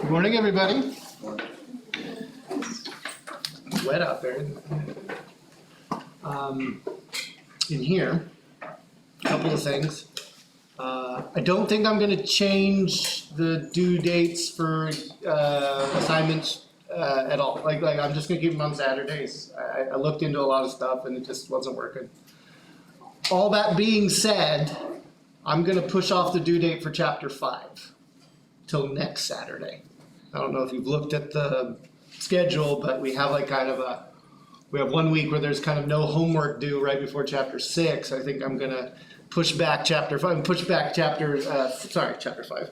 Good morning, everybody. It's wet out there. In here, a couple of things. I don't think I'm going to change the due dates for assignments at all. Like I'm just going to keep them on Saturdays. I looked into a lot of stuff and it just wasn't working. All that being said, I'm going to push off the due date for chapter 5 till next Saturday. I don't know if you've looked at the schedule, but we have we have 1 week where there's kind of no homework due right before chapter 6. I think I'm going to push back chapter 5, chapter 5.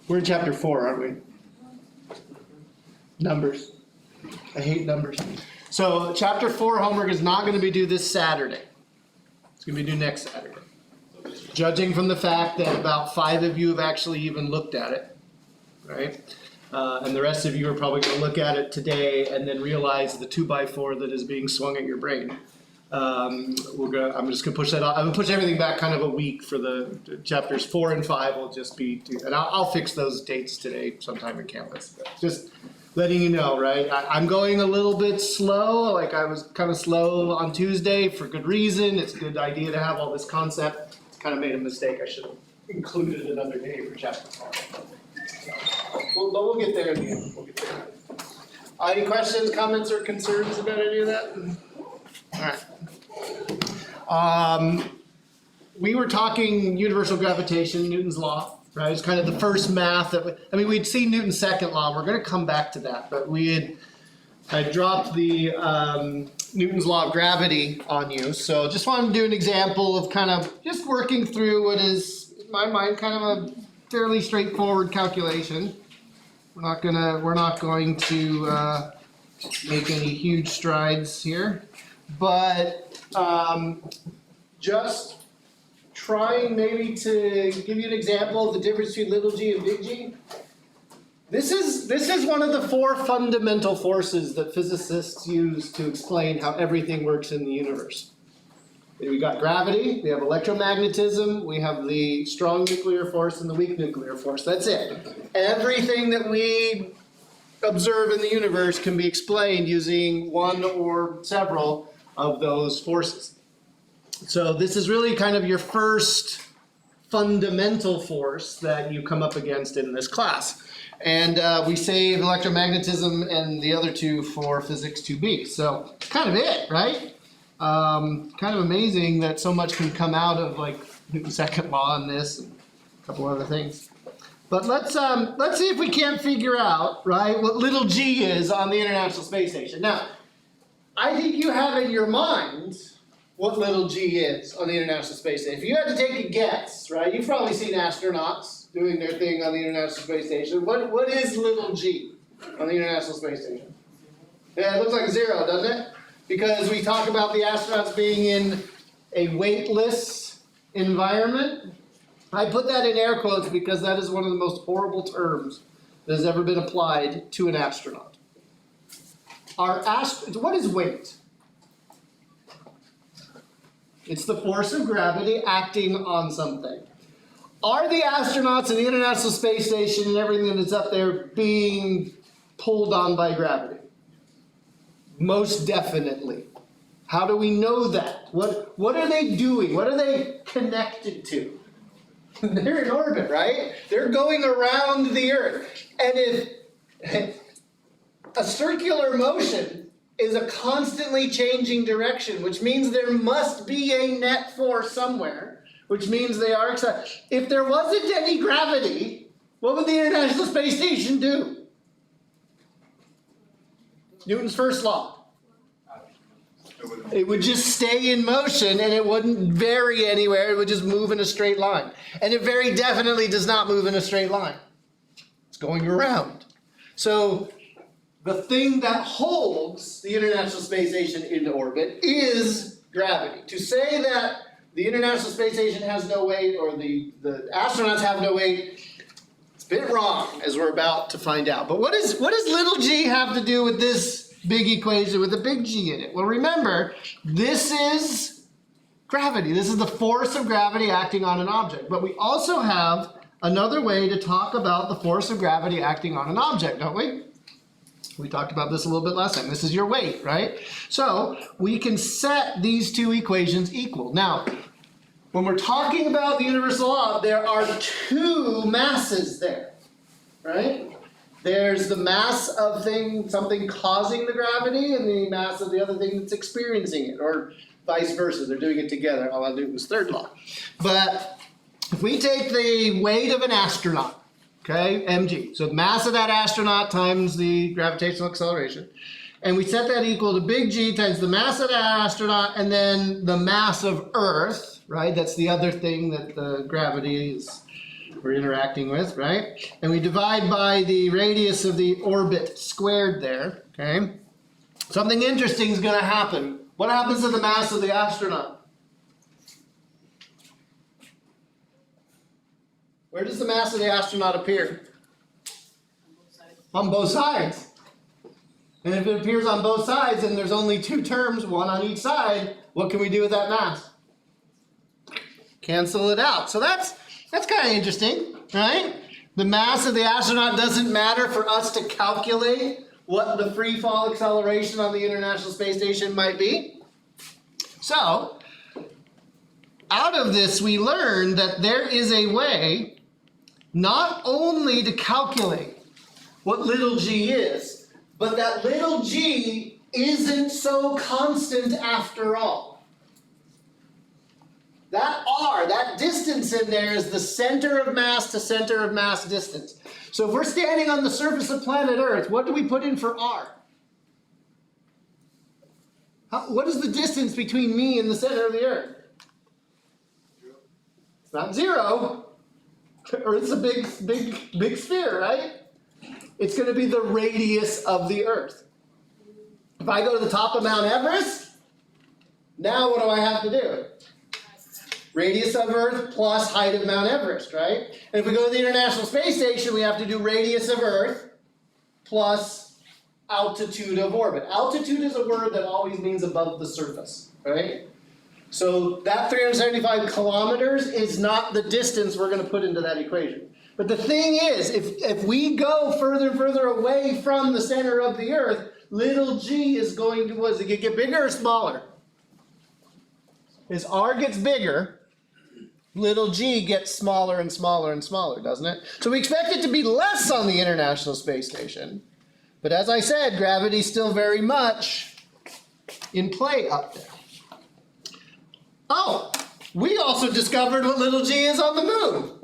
We're in chapter 4, aren't we? Numbers. I hate numbers. So chapter 4 homework is not going to be due this Saturday. It's going to be due next Saturday. Judging from the fact that about 5 of you have actually even looked at it, right? And the rest of you are probably going to look at it today and then realize the 2x4 that is being swung at your brain. I'm just going to push that off. I'm going to push everything back kind of a week for the chapters 4 and 5 will just be, and I'll fix those dates today sometime in Canvas. But just letting you know, right? I'm going a little bit slow. Like I was kind of slow on Tuesday for good reason. It's a good idea to have all this concept. Kind of made a mistake. I should have included another day for chapter 5. But we'll get there in the end. We'll get there. Any questions, comments, or concerns about any of that? All right. We were talking universal gravitation, Newton's law, right? It's kind of the first math that we'd seen Newton's second law. We're going to come back to that, but I dropped the Newton's law of gravity on you. So just wanted to do an example of kind of just working through what is, in my mind, kind of a fairly straightforward calculation. We're not going to make any huge strides here, but just trying maybe to give you an example of the difference between little g and big G. This is one of the 4 fundamental forces that physicists use to explain how everything works in the universe. We got gravity, we have electromagnetism, we have the strong nuclear force and the weak nuclear force. That's it. Everything that we observe in the universe can be explained using one or several of those forces. So this is really kind of your first fundamental force that you come up against in this class. And we save electromagnetism and the other 2 for physics 2B. So it's kind of it, right? Kind of amazing that so much can come out of like Newton's second law and this and a couple other things. But let's see if we can't figure out, right, what little g is on the International Space Station. Now, I think you have in your mind what little g is on the International Space Station. If you had to take a guess, right, you've probably seen astronauts doing their thing on the International Space Station. What is little g on the International Space Station? Yeah, it looks like 0, doesn't it? Because we talk about the astronauts being in a weightless environment. I put that in air quotes because that is one of the most horrible terms that has ever been applied to an astronaut. What is weight? It's the force of gravity acting on something. Are the astronauts in the International Space Station and everything that's up there being pulled on by gravity? Most definitely. How do we know that? What are they doing? What are they connected to? They're in orbit, right? They're going around the Earth. And if a circular motion is a constantly changing direction, which means there must be a net force somewhere, which means they are excited. If there wasn't any gravity, what would the International Space Station do? Newton's first law. It would just stay in motion and it wouldn't vary anywhere. It would just move in a straight line. And it very definitely does not move in a straight line. It's going around. So the thing that holds the International Space Station in orbit is gravity. To say that the International Space Station has no weight or the astronauts have no weight, it's a bit wrong, as we're about to find out. But what does little g have to do with this big equation with a big G in it? Well, remember, this is gravity. This is the force of gravity acting on an object. But we also have another way to talk about the force of gravity acting on an object, don't we? We talked about this a little bit last time. This is your weight, right? So we can set these two equations equal. Now, when we're talking about the universal law, there are two masses there, right? There's the mass of something causing the gravity and the mass of the other thing that's experiencing it, or vice versa. They're doing it together, a la Newton's third law. But if we take the weight of an astronaut, okay, mg, so the mass of that astronaut times the gravitational acceleration, and we set that equal to big G times the mass of that astronaut and then the mass of Earth, right? That's the other thing that the gravity is we're interacting with, right? And we divide by the radius of the orbit squared there, okay? Something interesting is going to happen. What happens to the mass of the astronaut? Where does the mass of the astronaut appear? On both sides. And if it appears on both sides and there's only two terms, one on each side, what can we do with that mass? Cancel it out. So that's kind of interesting, right? The mass of the astronaut doesn't matter for us to calculate what the free fall acceleration on the International Space Station might be. So, out of this we learned that there is a way not only to calculate what little g is, but that little g isn't so constant after all. That r, that distance in there, is the center of mass to center of mass distance. So if we're standing on the surface of planet Earth, what do we put in for r? What is the distance between me and the center of the Earth? It's not 0. Earth's a big sphere, right? It's going to be the radius of the Earth. If I go to the top of Mount Everest, now what do I have to do? Radius of Earth plus height of Mount Everest, right? And if we go to the International Space Station, we have to do radius of Earth plus altitude of orbit. Altitude is a word that always means above the surface, right? So that 375 kilometers is not the distance we're going to put into that equation. But the thing is, if we go further and further away from the center of the Earth, little g is going to, does it get bigger or smaller? As r gets bigger, little g gets smaller and smaller and smaller, doesn't it? So we expect it to be less on the International Space Station. But as I said, gravity's still very much in play up there. Oh, we also discovered what little g is on the moon.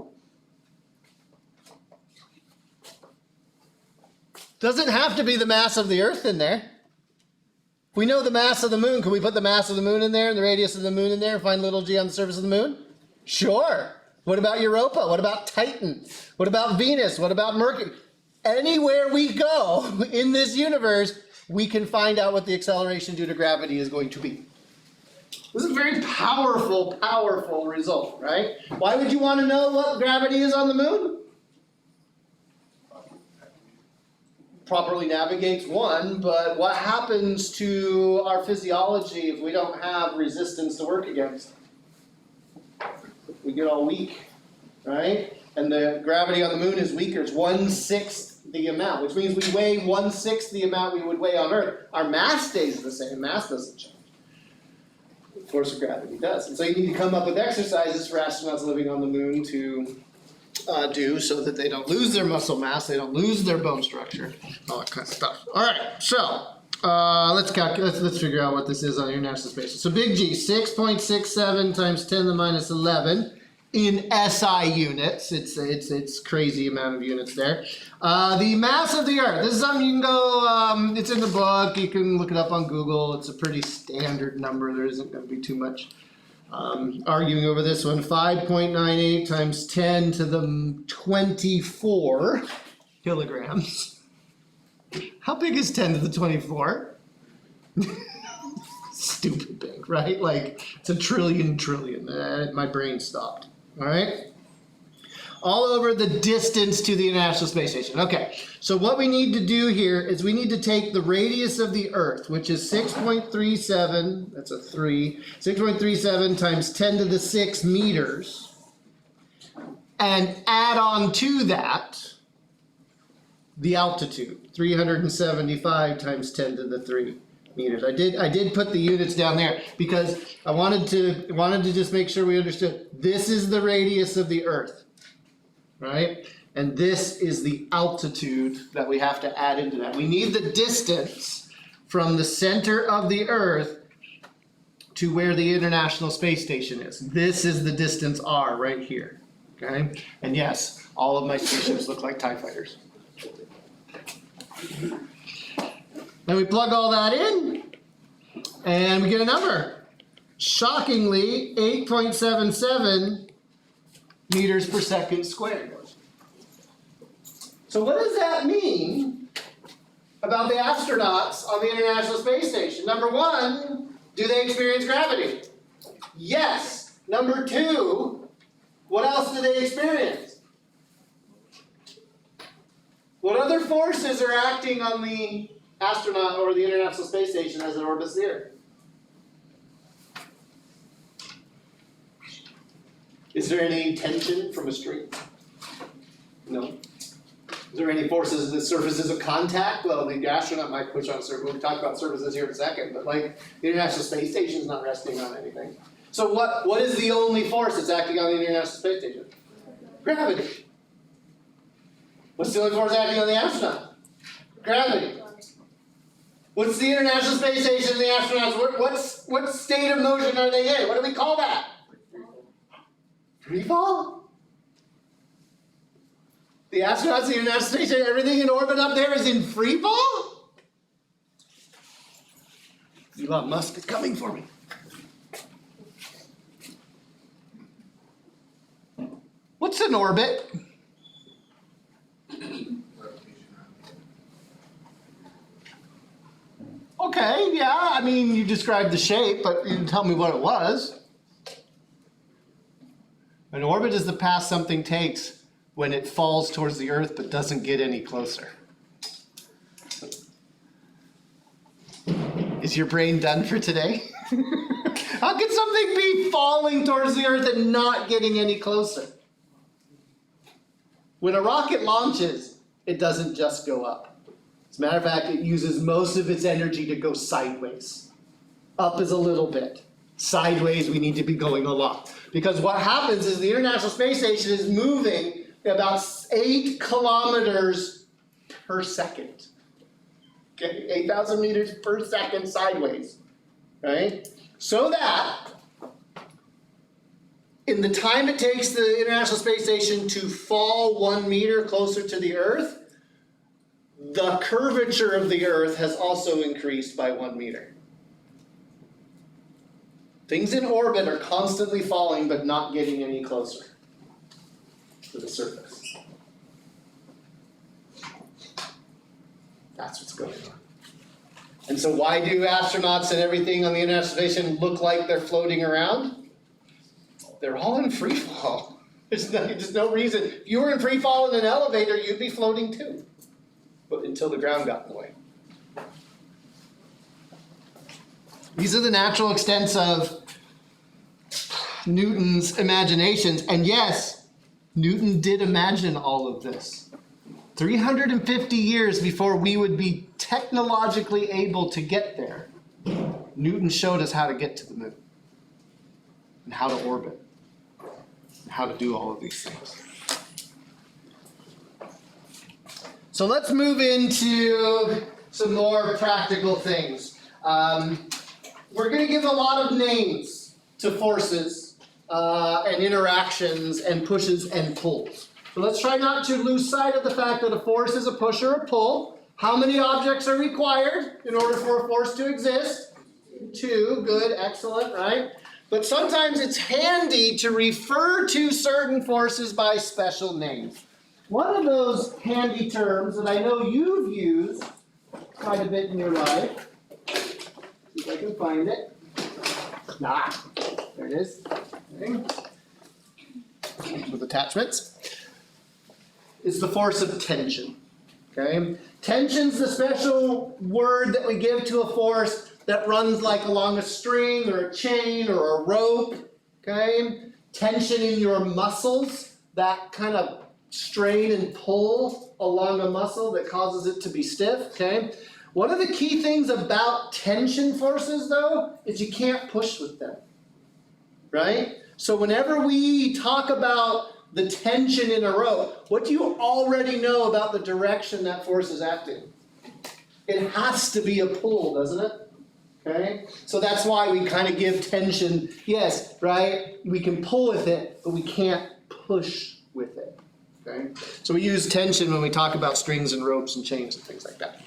Doesn't have to be the mass of the Earth in there. We know the mass of the moon. Can we put the mass of the moon in there and the radius of the moon in there and find little g on the surface of the moon? Sure. What about Europa? What about Titan? What about Venus? What about Mercury? Anywhere we go in this universe, we can find out what the acceleration due to gravity is going to be. This is a very powerful, powerful result, right? Why would you want to know what gravity is on the moon? Properly navigates one, but what happens to our physiology if we don't have resistance to work against? We get all weak, right? And the gravity on the moon is weaker. It's 1/6 the amount, which means we weigh 1/6 the amount we would weigh on Earth. Our mass stays the same. Mass doesn't change. The force of gravity does. And so you need to come up with exercises for astronauts living on the moon to do so that they don't lose their muscle mass, they don't lose their bone structure, all that kind of stuff. All right, so let's calculate. Let's figure out what this is on the International Space Station. So big G, 6.67 times 10 to the minus 11 in SI units. It's crazy amount of units there. The mass of the Earth. This is something you can go. It's in the book. You can look it up on Google. It's a pretty standard number. There isn't going to be too much arguing over this one. 5.98 times 10 to the 24 kilograms. How big is 10 to the 24? Stupid big, right? Like, it's a trillion. My brain stopped. All right? All over the distance to the International Space Station. Okay, so what we need to do here is we need to take the radius of the Earth, which is 6.37, that's a 3, 6.37 times 10 to the 6 meters. and add on to that the altitude, 375 times 10 to the 3 meters. I did put the units down there because I wanted to just make sure we understood this is the radius of the Earth, right? And this is the altitude that we have to add into that. We need the distance from the center of the Earth to where the International Space Station is. This is the distance R right here, okay? And yes, all of my spaceships look like TIE fighters. Then we plug all that in, and we get a number. Shockingly, 8.77 meters per second squared. So what does that mean about the astronauts on the International Space Station? Number one, do they experience gravity? Yes. Number two, what else do they experience? What other forces are acting on the astronaut or the International Space Station as it orbits the Earth? Is there any tension from a string? No. Is there any forces that surfaces of contact? Well, the astronaut might push on surface. We'll talk about surfaces here in a second, but like the International Space Station is not resting on anything. So what is the only force that's acting on the International Space Station? Gravity. What's the only force acting on the astronaut? Gravity. What's the International Space Station and the astronauts? What state of motion are they in? What do we call that? Free fall? The astronauts, the International Space Station, everything in orbit up there is in free fall? Elon Musk is coming for me. What's an orbit? Okay, yeah, I mean, you described the shape, but you didn't tell me what it was. An orbit is the path something takes when it falls towards the Earth but doesn't get any closer. Is your brain done for today? How could something be falling towards the Earth and not getting any closer? When a rocket launches, it doesn't just go up. As a matter of fact, it uses most of its energy to go sideways. Up is a little bit. Sideways, we need to be going a lot. Because what happens is the International Space Station is moving about 8 kilometers per second. Okay, 8,000 meters per second sideways, right? So that in the time it takes the International Space Station to fall 1 meter closer to the Earth, the curvature of the Earth has also increased by 1 meter. Things in orbit are constantly falling but not getting any closer to the surface. That's what's going on. And so why do astronauts and everything on the International Space Station look like they're floating around? They're all in free fall. There's no reason. If you were in free fall in an elevator, you'd be floating too. But until the ground got in the way. These are the natural extents of Newton's imaginations. And yes, Newton did imagine all of this. 350 years before we would be technologically able to get there, Newton showed us how to get to the moon and how to orbit and how to do all of these things. So let's move into some more practical things. We're going to give a lot of names to forces and interactions and pushes and pulls. So let's try not to lose sight of the fact that a force is a push or a pull. How many objects are required in order for a force to exist? 2, good, excellent, right? But sometimes it's handy to refer to certain forces by special names. One of those handy terms that I know you've used quite a bit in your life, see if I can find it. There it is. Okay. With attachments. Is the force of tension. Okay? Tension's the special word that we give to a force that runs like along a string or a chain or a rope. Okay? Tension in your muscles that kind of strain and pull along a muscle that causes it to be stiff, okay? One of the key things about tension forces, though, is you can't push with them, right? So whenever we talk about the tension in a rope, what do you already know about the direction that force is acting? It has to be a pull, doesn't it? Okay? So that's why we kind of give tension, yes, right? We can pull with it, but we can't push with it. Okay? So we use tension when we talk about strings and ropes and chains and things like that.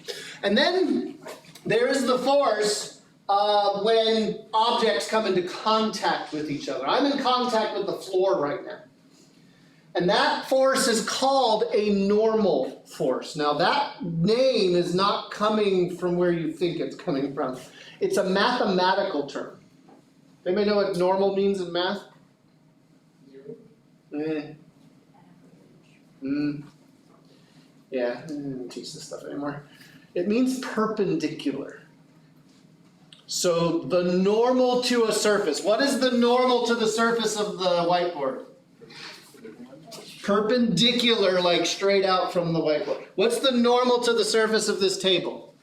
And then there is the force when objects come into contact with each other. I'm in contact with the floor right now. And that force is called a normal force. Now that name is not coming from where you think it's coming from. It's a mathematical term. Anybody know what normal means in math? Yeah, I don't teach this stuff anymore. It means perpendicular. So the normal to a surface. What is the normal to the surface of the whiteboard? Perpendicular, like straight out from the whiteboard. What's the normal to the surface of this table?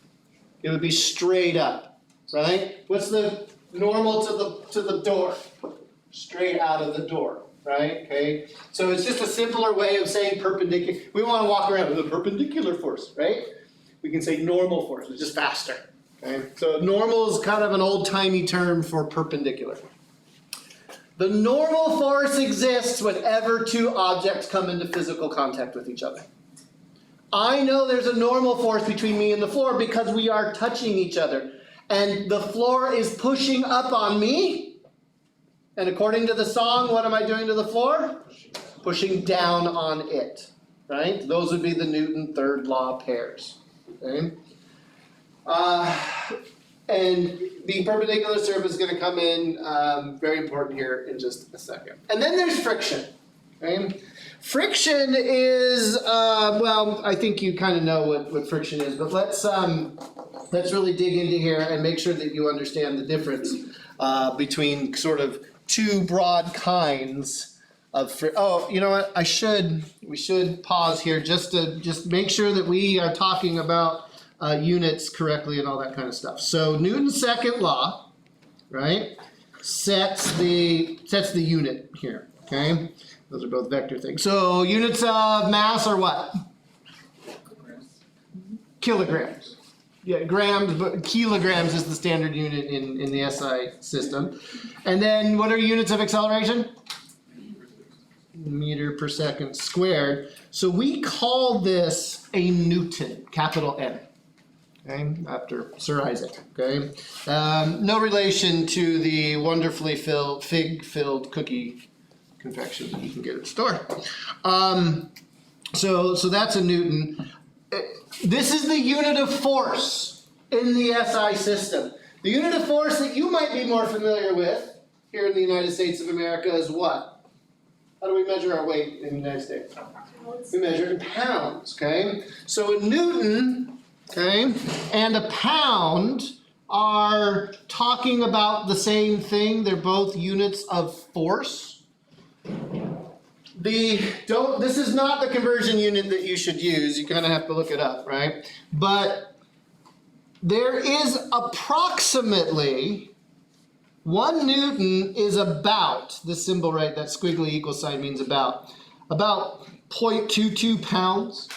It would be straight up, right? What's the normal to the door? Straight out of the door, right? Okay. So it's just a simpler way of saying perpendicular. We want to walk around with a perpendicular force, right? We can say normal force, which is faster. Okay. So normal is kind of an old-timey term for perpendicular. The normal force exists whenever two objects come into physical contact with each other. I know there's a normal force between me and the floor because we are touching each other. And the floor is pushing up on me. And according to the song, what am I doing to the floor? Pushing down on it. Right? Those would be the Newton third law pairs. Okay? And the perpendicular surface is going to come in, very important here in just a second. And then there's friction. Okay? Friction is, well, I think you kind of know what friction is, but let's really dig into here and make sure that you understand the difference between sort of two broad kinds of friction. Oh, you know what? We should pause here just make sure that we are talking about units correctly and all that kind of stuff. So Newton's second law, right, sets the unit here, okay? Those are both vector things. So units of mass are what? Kilograms. Yeah, grams, but kilograms is the standard unit in the SI system. And then what are units of acceleration? Meter per second squared. So we call this a Newton, capital N. Okay, after Sir Isaac. Okay, no relation to the wonderfully fig-filled cookie confection that you can get at the store. So that's a Newton. This is the unit of force in the SI system. The unit of force that you might be more familiar with here in the United States of America is what? How do we measure our weight in the United States? We measure it in pounds. Okay, so a Newton. Okay, and a pound are talking about the same thing. They're both units of force. This is not the conversion unit that you should use. You kind of have to look it up, right? But there is approximately 1 Newton is about, this symbol right, that squiggly equal sign means about 0.22 pounds.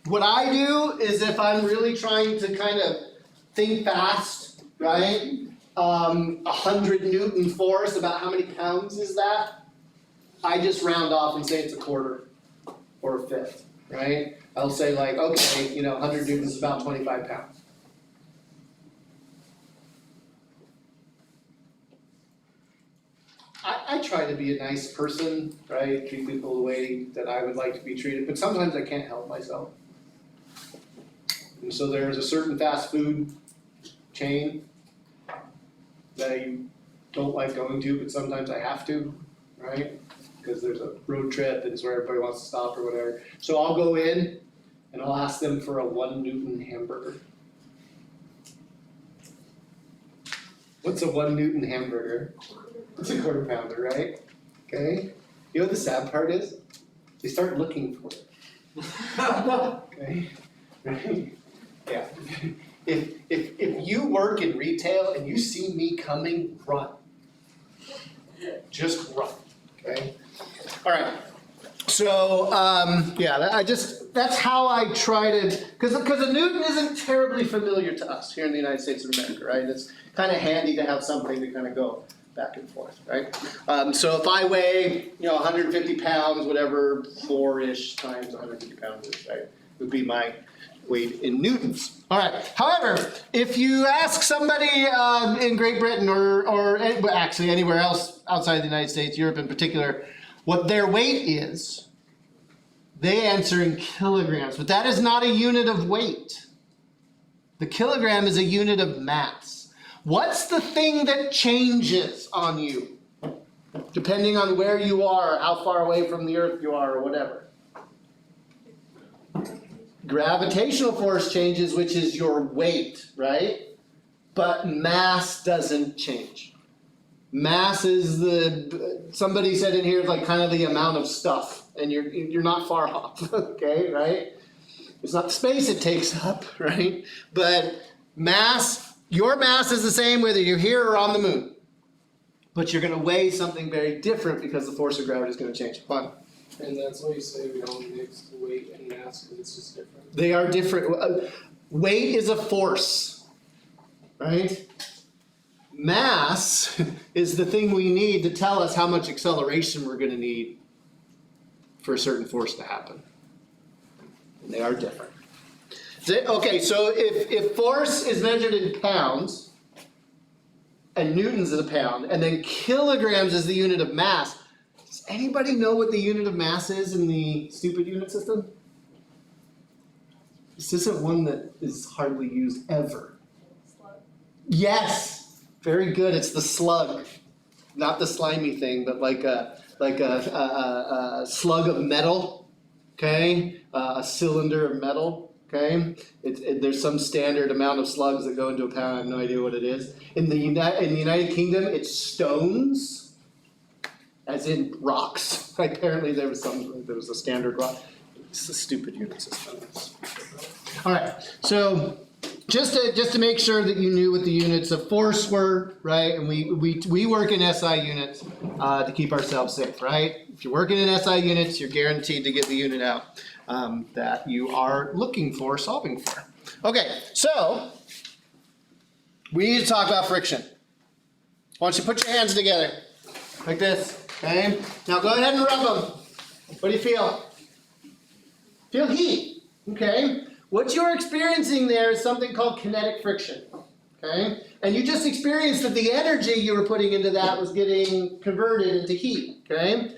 What I do is if I'm really trying to kind of think fast, right? 100 Newton force, about how many pounds is that? I just round off and say it's a quarter or a fifth, right? I'll say like, okay, 100 Newtons is about 25 pounds. I try to be a nice person, right? Treat people the way that I would like to be treated, but sometimes I can't help myself. And so there's a certain fast food chain that I don't like going to, but sometimes I have to, right? Because there's a road trip and it's where everybody wants to stop or whatever. So I'll go in and I'll ask them for a 1 Newton hamburger. What's a 1 Newton hamburger? It's a quarter pounder, right? Okay. You know what the sad part is? They start looking for it. Okay? Right? Yeah. If you work in retail and you see me coming, run. Just run. Okay? All right. So, that's how I try to, because a Newton isn't terribly familiar to us here in the United States of America, right? It's kind of handy to have something to kind of go back and forth, right? So if I weigh, 150 pounds, whatever, 4-ish times 150 pounds is, right, would be my weight in newtons. All right. However, if you ask somebody in Great Britain or actually anywhere else outside the United States, Europe in particular, what their weight is, they answer in kilograms, but that is not a unit of weight. The kilogram is a unit of mass. What's the thing that changes on you, depending on where you are, how far away from the earth you are, or whatever? Gravitational force changes, which is your weight, right? But mass doesn't change. Mass is somebody said in here, like kind of the amount of stuff, and you're not far off, okay, right? It's not the space it takes up, right? But mass, your mass is the same whether you're here or on the moon. But you're going to weigh something very different because the force of gravity is going to change. Fun. And that's why you say we don't mix weight and mass, because it's just different. They are different. Weight is a force, right? Mass is the thing we need to tell us how much acceleration we're going to need for a certain force to happen. And they are different. Okay, so if force is measured in pounds, and newtons is a pound, and then kilograms is the unit of mass, does anybody know what the unit of mass is in the stupid unit system? This isn't one that is hardly used ever. Slug. Yes! Very good. It's the slug, not the slimy thing, but like a slug of metal. Okay, a cylinder of metal. Okay, there's some standard amount of slugs that go into a pound. I have no idea what it is. In the United Kingdom, it's stones, as in rocks. Apparently, there was a standard rock. It's a stupid unit system. All right, so. Just to make sure that you knew what the units of force were, right? And we work in SI units to keep ourselves safe, right? If you're working in SI units, you're guaranteed to get the unit out that you are looking for, solving for. Okay, so we need to talk about friction. Why don't you put your hands together like this, okay? Now go ahead and rub them. What do you feel? Feel heat, okay? What you're experiencing there is something called kinetic friction, okay? And you just experienced that the energy you were putting into that was getting converted into heat, okay?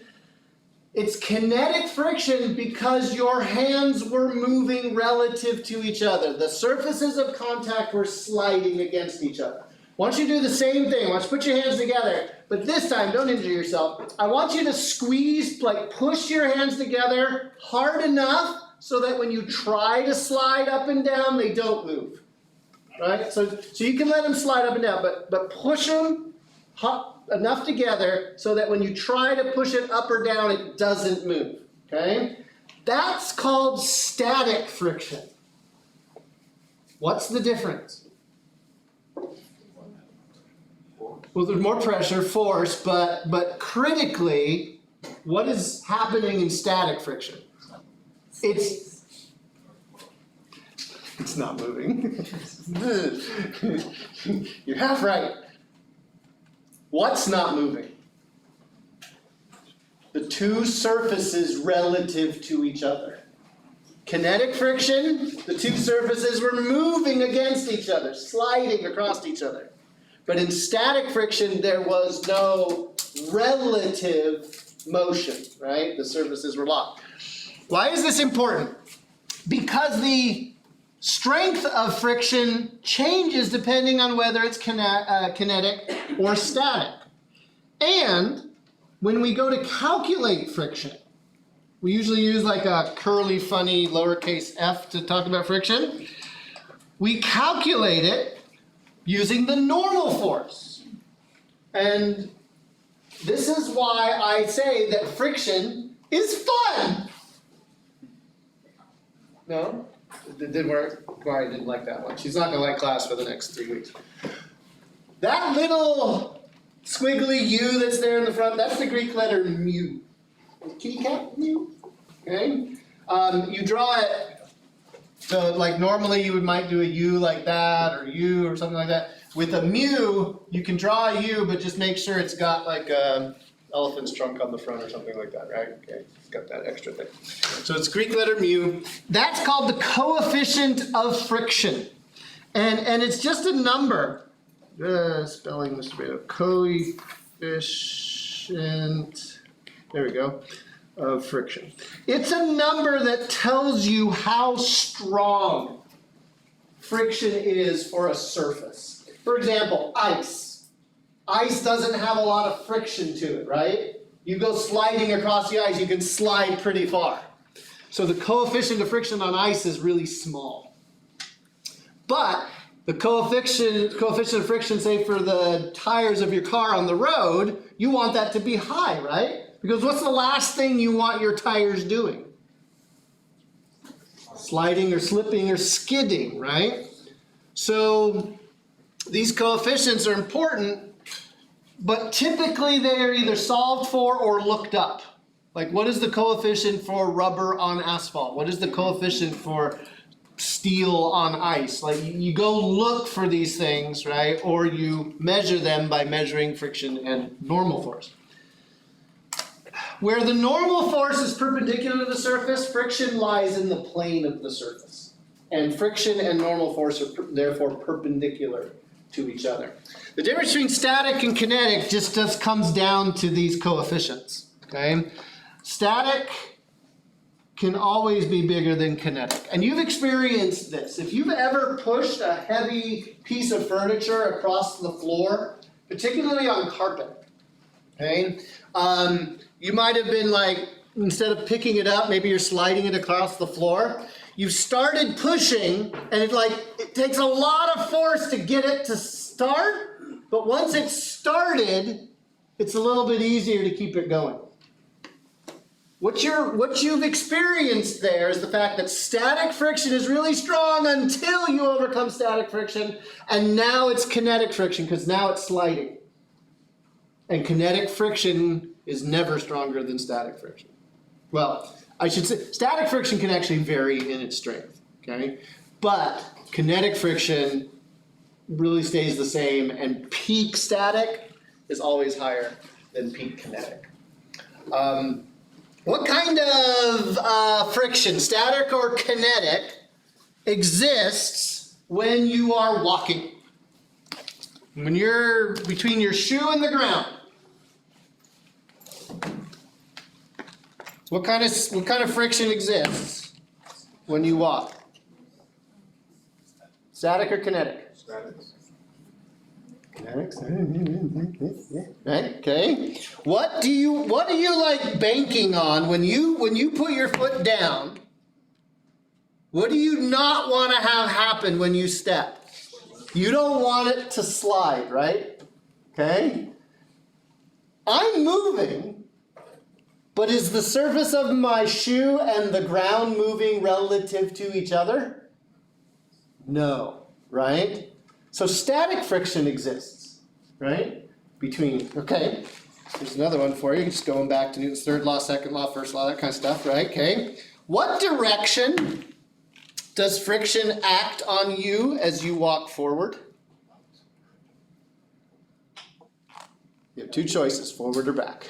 It's kinetic friction because your hands were moving relative to each other. The surfaces of contact were sliding against each other. Why don't you do the same thing? Why don't you put your hands together? But this time, don't injure yourself. I want you to squeeze, like push your hands together hard enough so that when you try to slide up and down, they don't move, right? So you can let them slide up and down, but push them enough together so that when you try to push it up or down, it doesn't move, okay? That's called static friction. What's the difference? Well, there's more pressure, force, but critically, what is happening in static friction? It's not moving. You're half right. What's not moving? The two surfaces relative to each other. Kinetic friction, the two surfaces were moving against each other, sliding across each other. But in static friction, there was no relative motion, right? The surfaces were locked. Why is this important? Because the strength of friction changes depending on whether it's kinetic or static. And when we go to calculate friction, we usually use like a curly, funny, lowercase f to talk about friction. We calculate it using the normal force. And This is why I say that friction is fun. No? It didn't work. Mari didn't like that one. She's not going to like class for the next 3 weeks. That little squiggly U that's there in the front, that's the Greek letter mu. Kitty cat, mu. Okay? You draw it, so like normally you might do a U like that, or U or something like that. With a mu, you can draw a U, but just make sure it's got like a elephant's trunk on the front or something like that, right? Okay, it's got that extra thing. So it's Greek letter mu. That's called the coefficient of friction. And it's just a number. Spelling, Mr. Beto. Coefficient, there we go, of friction. It's a number that tells you how strong friction is for a surface. For example, ice. Ice doesn't have a lot of friction to it, right? You go sliding across the ice, you can slide pretty far. So the coefficient of friction on ice is really small. But the coefficient of friction, say for the tires of your car on the road, you want that to be high, right? Because what's the last thing you want your tires doing? Sliding or slipping or skidding, right? So these coefficients are important, but typically they are either solved for or looked up. Like, what is the coefficient for rubber on asphalt? What is the coefficient for steel on ice? Like, you go look for these things, right? Or you measure them by measuring friction and normal force. Where the normal force is perpendicular to the surface, friction lies in the plane of the surface. And friction and normal force are therefore perpendicular to each other. The difference between static and kinetic just comes down to these coefficients, okay? Static can always be bigger than kinetic. And you've experienced this. If you've ever pushed a heavy piece of furniture across the floor, particularly on carpet, okay? You might have been like, instead of picking it up, maybe you're sliding it across the floor. You've started pushing, and it takes a lot of force to get it to start, but once it's started, it's a little bit easier to keep it going. What you've experienced there is the fact that static friction is really strong until you overcome static friction, and now it's kinetic friction because now it's sliding. And kinetic friction is never stronger than static friction. Well, I should say static friction can actually vary in its strength, okay? But kinetic friction really stays the same, and peak static is always higher than peak kinetic. What kind of friction, static or kinetic, exists when you are walking? When you're between your shoe and the ground. What kind of friction exists when you walk? Static or kinetic? Static. Right? Okay. What do you like banking on when you put your foot down? What do you not want to have happen when you step? You don't want it to slide, right? Okay? I'm moving, but is the surface of my shoe and the ground moving relative to each other? No, right? So static friction exists, right? Okay, here's another one for you. Just going back to Newton's third law, second law, first law, that kind of stuff, right? Okay. What direction does friction act on you as you walk forward? You have two choices, forward or back.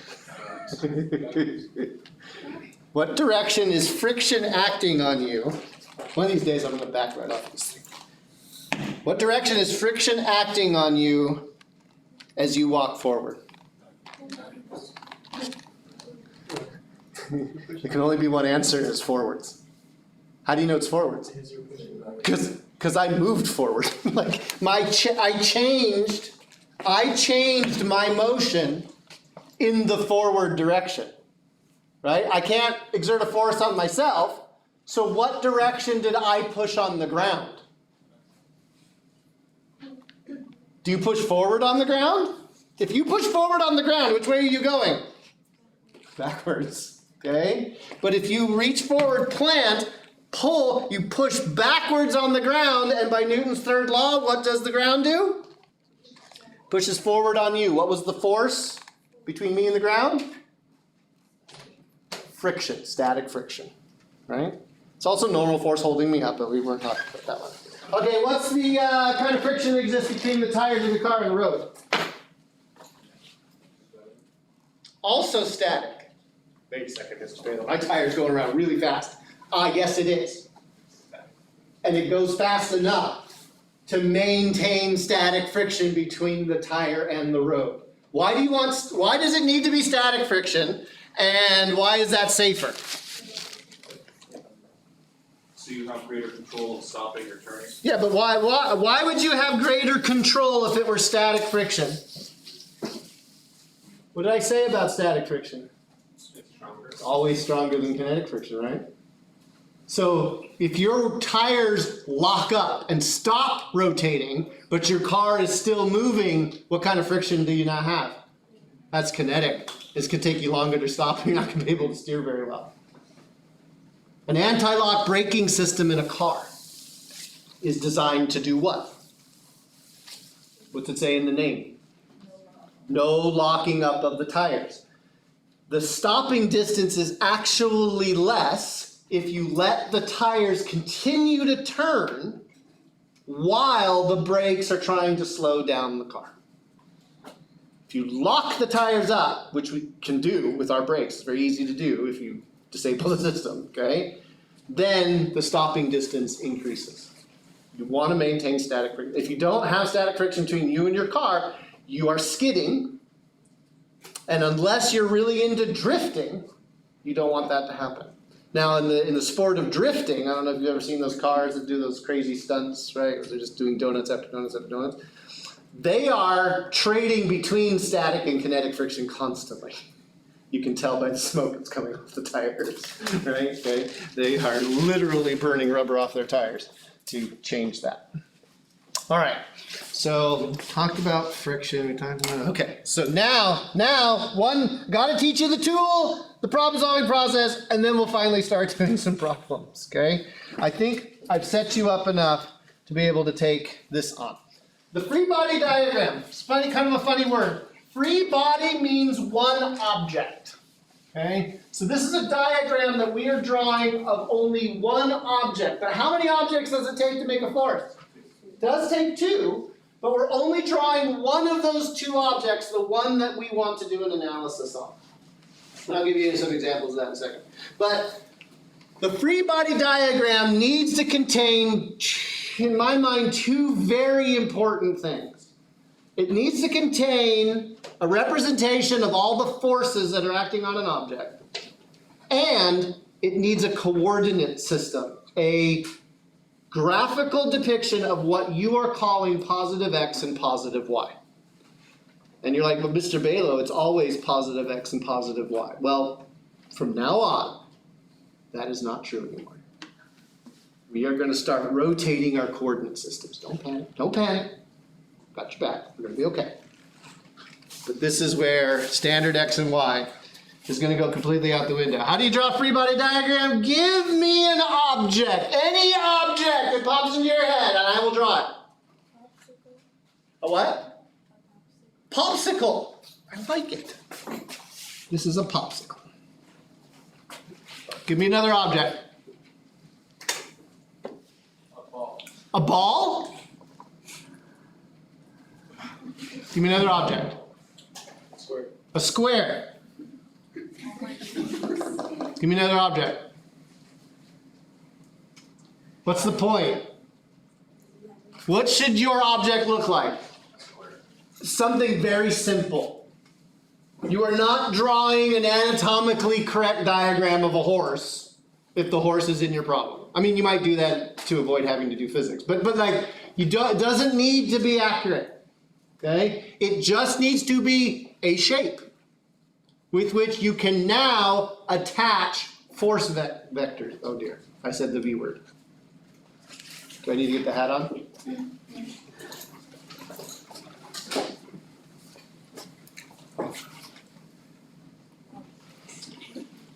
What direction is friction acting on you? One of these days I'm going to back right off this thing. What direction is friction acting on you as you walk forward? There can only be one answer, is forwards. How do you know it's forwards? Because I moved forward. Like I changed my motion in the forward direction. Right? I can't exert a force on myself. So what direction did I push on the ground? Do you push forward on the ground? If you push forward on the ground, which way are you going? Backwards, okay? But if you reach forward, plant, pull, you push backwards on the ground, and by Newton's third law, what does the ground do? Pushes forward on you. What was the force between me and the ground? Friction, static friction, right? It's also normal force holding me up, but we weren't talking about that one. Okay, what's the kind of friction that exists between the tires of the car and the road? Also static. Wait a second, Mr. Balogh. My tire's going around really fast. Yes it is. And it goes fast enough to maintain static friction between the tire and the road. Why does it need to be static friction? And why is that safer? So you have greater control of stopping or turning? Yeah, but why would you have greater control if it were static friction? What did I say about static friction? It's stronger. It's always stronger than kinetic friction, right? So if your tires lock up and stop rotating, but your car is still moving, what kind of friction do you not have? That's kinetic. This could take you longer to stop. You're not going to be able to steer very well. An anti-lock braking system in a car is designed to do what? What's it say in the name? No locking up of the tires. The stopping distance is actually less if you let the tires continue to turn while the brakes are trying to slow down the car. If you lock the tires up, which we can do with our brakes, it's very easy to do if you disable the system, okay? Then the stopping distance increases. You want to maintain static friction. If you don't have static friction between you and your car, you are skidding, and unless you're really into drifting, you don't want that to happen. Now, in the sport of drifting, I don't know if you've ever seen those cars that do those crazy stunts, right? Where they're just doing donuts after donuts after donuts. They are trading between static and kinetic friction constantly. You can tell by the smoke that's coming off the tires, right? Okay. They are literally burning rubber off their tires to change that. All right, so talked about friction, we talked about, okay, so now, gotta teach you the tool, the problem solving process, and then we'll finally start doing some problems, okay? I think I've set you up enough to be able to take this on. The free body diagram, it's funny, kind of a funny word. Free body means one object, okay? So this is a diagram that we are drawing of only one object. But how many objects does it take to make a forest? It does take two, but we're only drawing one of those two objects, the one that we want to do an analysis on. And I'll give you some examples of that in a second. But the free body diagram needs to contain, in my mind, two very important things. It needs to contain a representation of all the forces that are acting on an object, and it needs a coordinate system, a graphical depiction of what you are calling positive x and positive y. And you're like, but Mr. Balogh, it's always positive x and positive y. Well, from now on, that is not true anymore. We are going to start rotating our coordinate systems. Don't panic. Don't panic. Got your back. We're going to be okay. But this is where standard x and y is going to go completely out the window. How do you draw a free body diagram? Give me an object, any object that pops into your head, and I will draw it. A what? Popsicle. I like it. This is a popsicle. Give me another object. A ball. A ball? Give me another object. Square. A square. Give me another object. What's the point? What should your object look like? Something very simple. You are not drawing an anatomically correct diagram of a horse if the horse is in your problem. I mean, you might do that to avoid having to do physics, but like, it doesn't need to be accurate. Okay? It just needs to be a shape with which you can now attach force vectors. Oh dear, I said the V word. Do I need to get the hat on?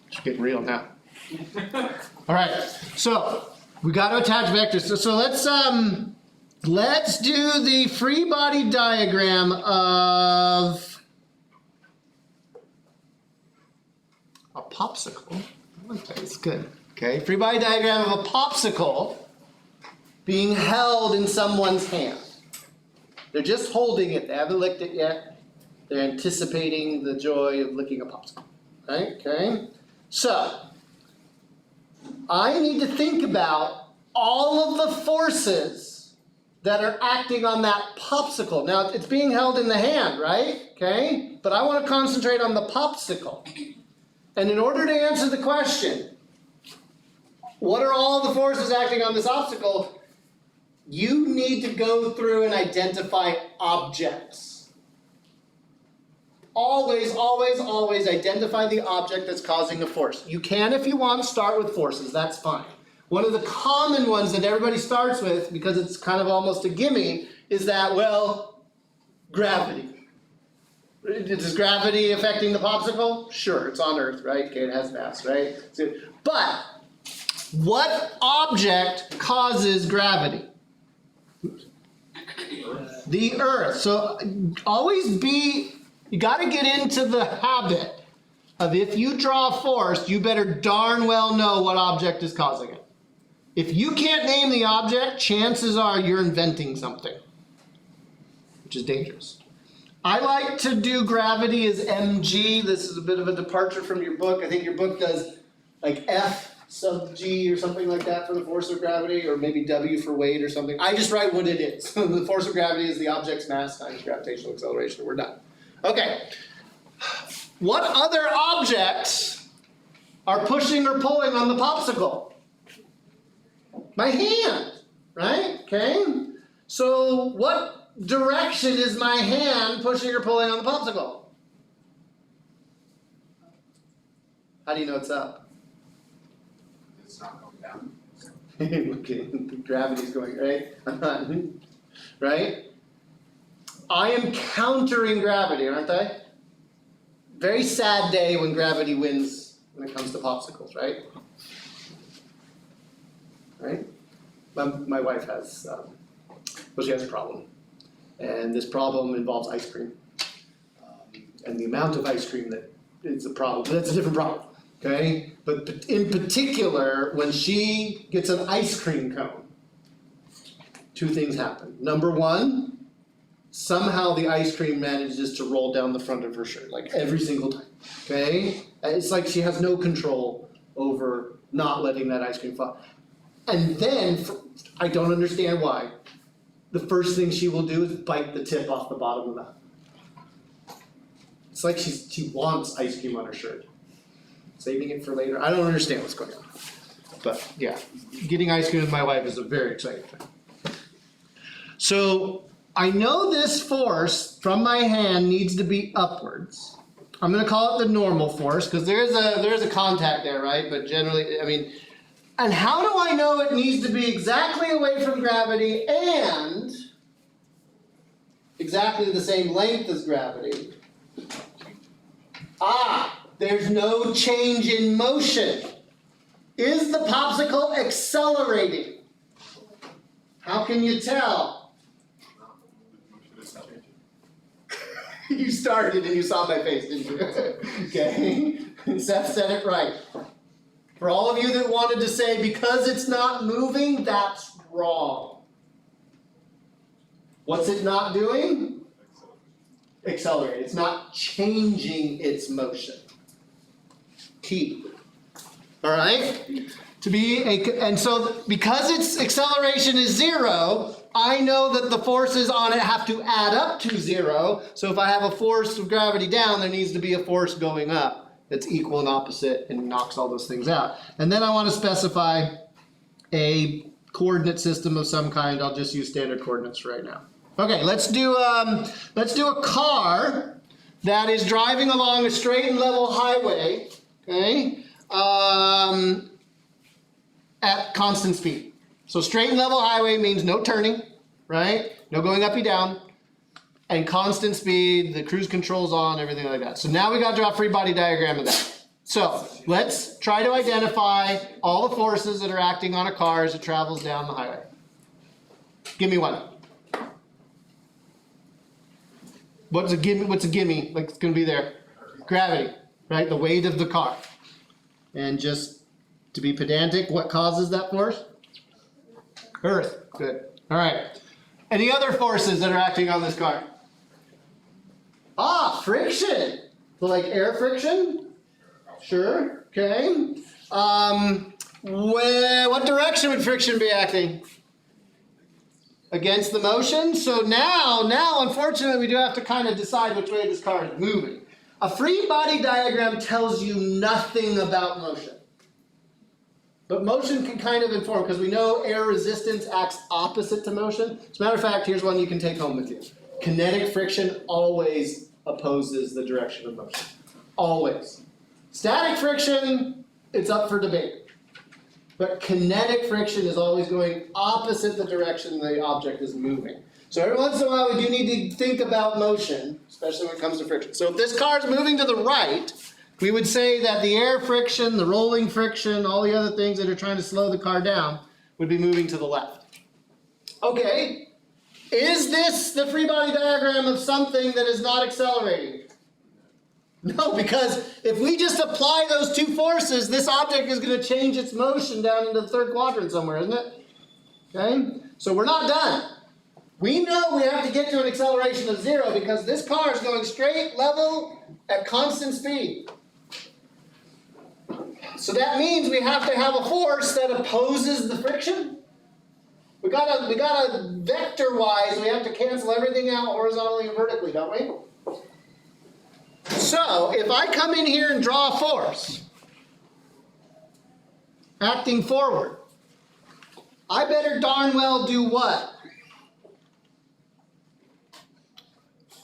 It's getting real now. All right, so we got to attach vectors. So let's do the free body diagram of a popsicle. I like that. It's good. Okay, free body diagram of a popsicle being held in someone's hand. They're just holding it. They haven't licked it yet. They're anticipating the joy of licking a popsicle. Right? Okay. So I need to think about all of the forces that are acting on that popsicle. Now, it's being held in the hand, right? Okay? But I want to concentrate on the popsicle. And in order to answer the question, what are all the forces acting on this obstacle? You need to go through and identify objects. Always, always, always identify the object that's causing the force. You can, if you want, start with forces. That's fine. One of the common ones that everybody starts with, because it's kind of almost a gimme, is that, well, gravity. Is gravity affecting the popsicle? Sure, it's on Earth, right? Okay, it has mass, right? But what object causes gravity? The Earth. So always you got to get into the habit of if you draw a force, you better darn well know what object is causing it. If you can't name the object, chances are you're inventing something, which is dangerous. I like to do gravity as mg. This is a bit of a departure from your book. I think your book does like F sub g or something like that for the force of gravity, or maybe W for weight or something. I just write what it is. The force of gravity is the object's mass times gravitational acceleration. We're done. Okay. What other objects are pushing or pulling on the popsicle? My hand, right? Okay. So what direction is my hand pushing or pulling on the popsicle? How do you know it's up? It's not going down. Okay, gravity's going, right? Right? I am countering gravity, aren't I? Very sad day when gravity wins when it comes to popsicles, right? Right? My wife has, she has a problem. And this problem involves ice cream. And the amount of ice cream that is a problem, that's a different problem, okay? But in particular, when she gets an ice cream cone, two things happen. Number one, somehow the ice cream manages to roll down the front of her shirt, like every single time, okay? It's like she has no control over not letting that ice cream fall. And then, I don't understand why, the first thing she will do is bite the tip off the bottom of that. It's like she wants ice cream on her shirt. Saving it for later. I don't understand what's going on. But yeah, getting ice cream with my wife is a very exciting thing. So I know this force from my hand needs to be upwards. I'm going to call it the normal force because there's a contact there, right? But generally, I mean, and how do I know it needs to be exactly away from gravity and exactly the same length as gravity? There's no change in motion. Is the popsicle accelerating? How can you tell? You started and you saw my face, didn't you? Okay. Seth said it right. For all of you that wanted to say, because it's not moving, that's wrong. What's it not doing? Accelerate. It's not changing its motion. Key. All right? And so because its acceleration is 0, I know that the forces on it have to add up to 0. So if I have a force of gravity down, there needs to be a force going up that's equal and opposite and knocks all those things out. And then I want to specify a coordinate system of some kind. I'll just use standard coordinates right now. Okay, let's do a car that is driving along a straight and level highway, okay, at constant speed. So straight and level highway means no turning, right? No going up and down. and constant speed, the cruise control's on, everything like that. So now we got to draw a free body diagram of that. So let's try to identify all the forces that are acting on a car as it travels down the highway. Give me one. What's a gimme? Like it's gonna be there. Gravity, right? The weight of the car. And just to be pedantic, what causes that force? Earth. Good. All right. Any other forces that are acting on this car? Friction. So like air friction? Sure. Okay. What direction would friction be acting? Against the motion. So now, unfortunately, we do have to kind of decide which way this car is moving. A free body diagram tells you nothing about motion. But motion can kind of inform, because we know air resistance acts opposite to motion. As a matter of fact, here's one you can take home with you. Kinetic friction always opposes the direction of motion. Always. Static friction, it's up for debate. But kinetic friction is always going opposite the direction the object is moving. So every once in a while we do need to think about motion, especially when it comes to friction. So if this car is moving to the right, we would say that the air friction, the rolling friction, all the other things that are trying to slow the car down would be moving to the left. Okay, is this the free body diagram of something that is not accelerating? No, because if we just apply those two forces, this object is going to change its motion down into the third quadrant somewhere, isn't it? Okay, so we're not done. We know we have to get to an acceleration of 0 because this car is going straight, level, at constant speed. So that means we have to have a force that opposes the friction. We gotta vector-wise, we have to cancel everything out horizontally and vertically, don't we? So, if I come in here and draw a force acting forward, I better darn well do what?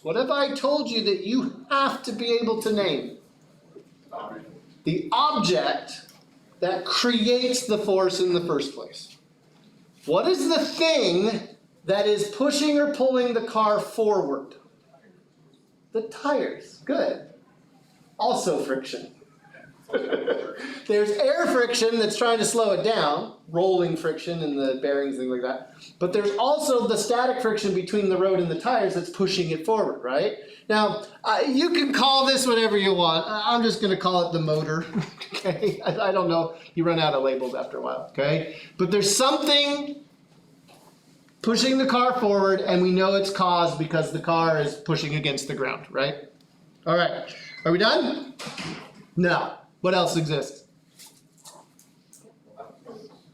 What if I told you that you have to be able to name the object that creates the force in the first place? What is the thing that is pushing or pulling the car forward? The tires. Good. Also friction. There's air friction that's trying to slow it down, rolling friction in the bearings, things like that. But there's also the static friction between the road and the tires that's pushing it forward, right? Now, you can call this whatever you want. I'm just going to call it the motor, okay? I don't know. You run out of labels after a while, okay? But there's something pushing the car forward, and we know it's caused because the car is pushing against the ground, right? All right. Are we done? No. What else exists?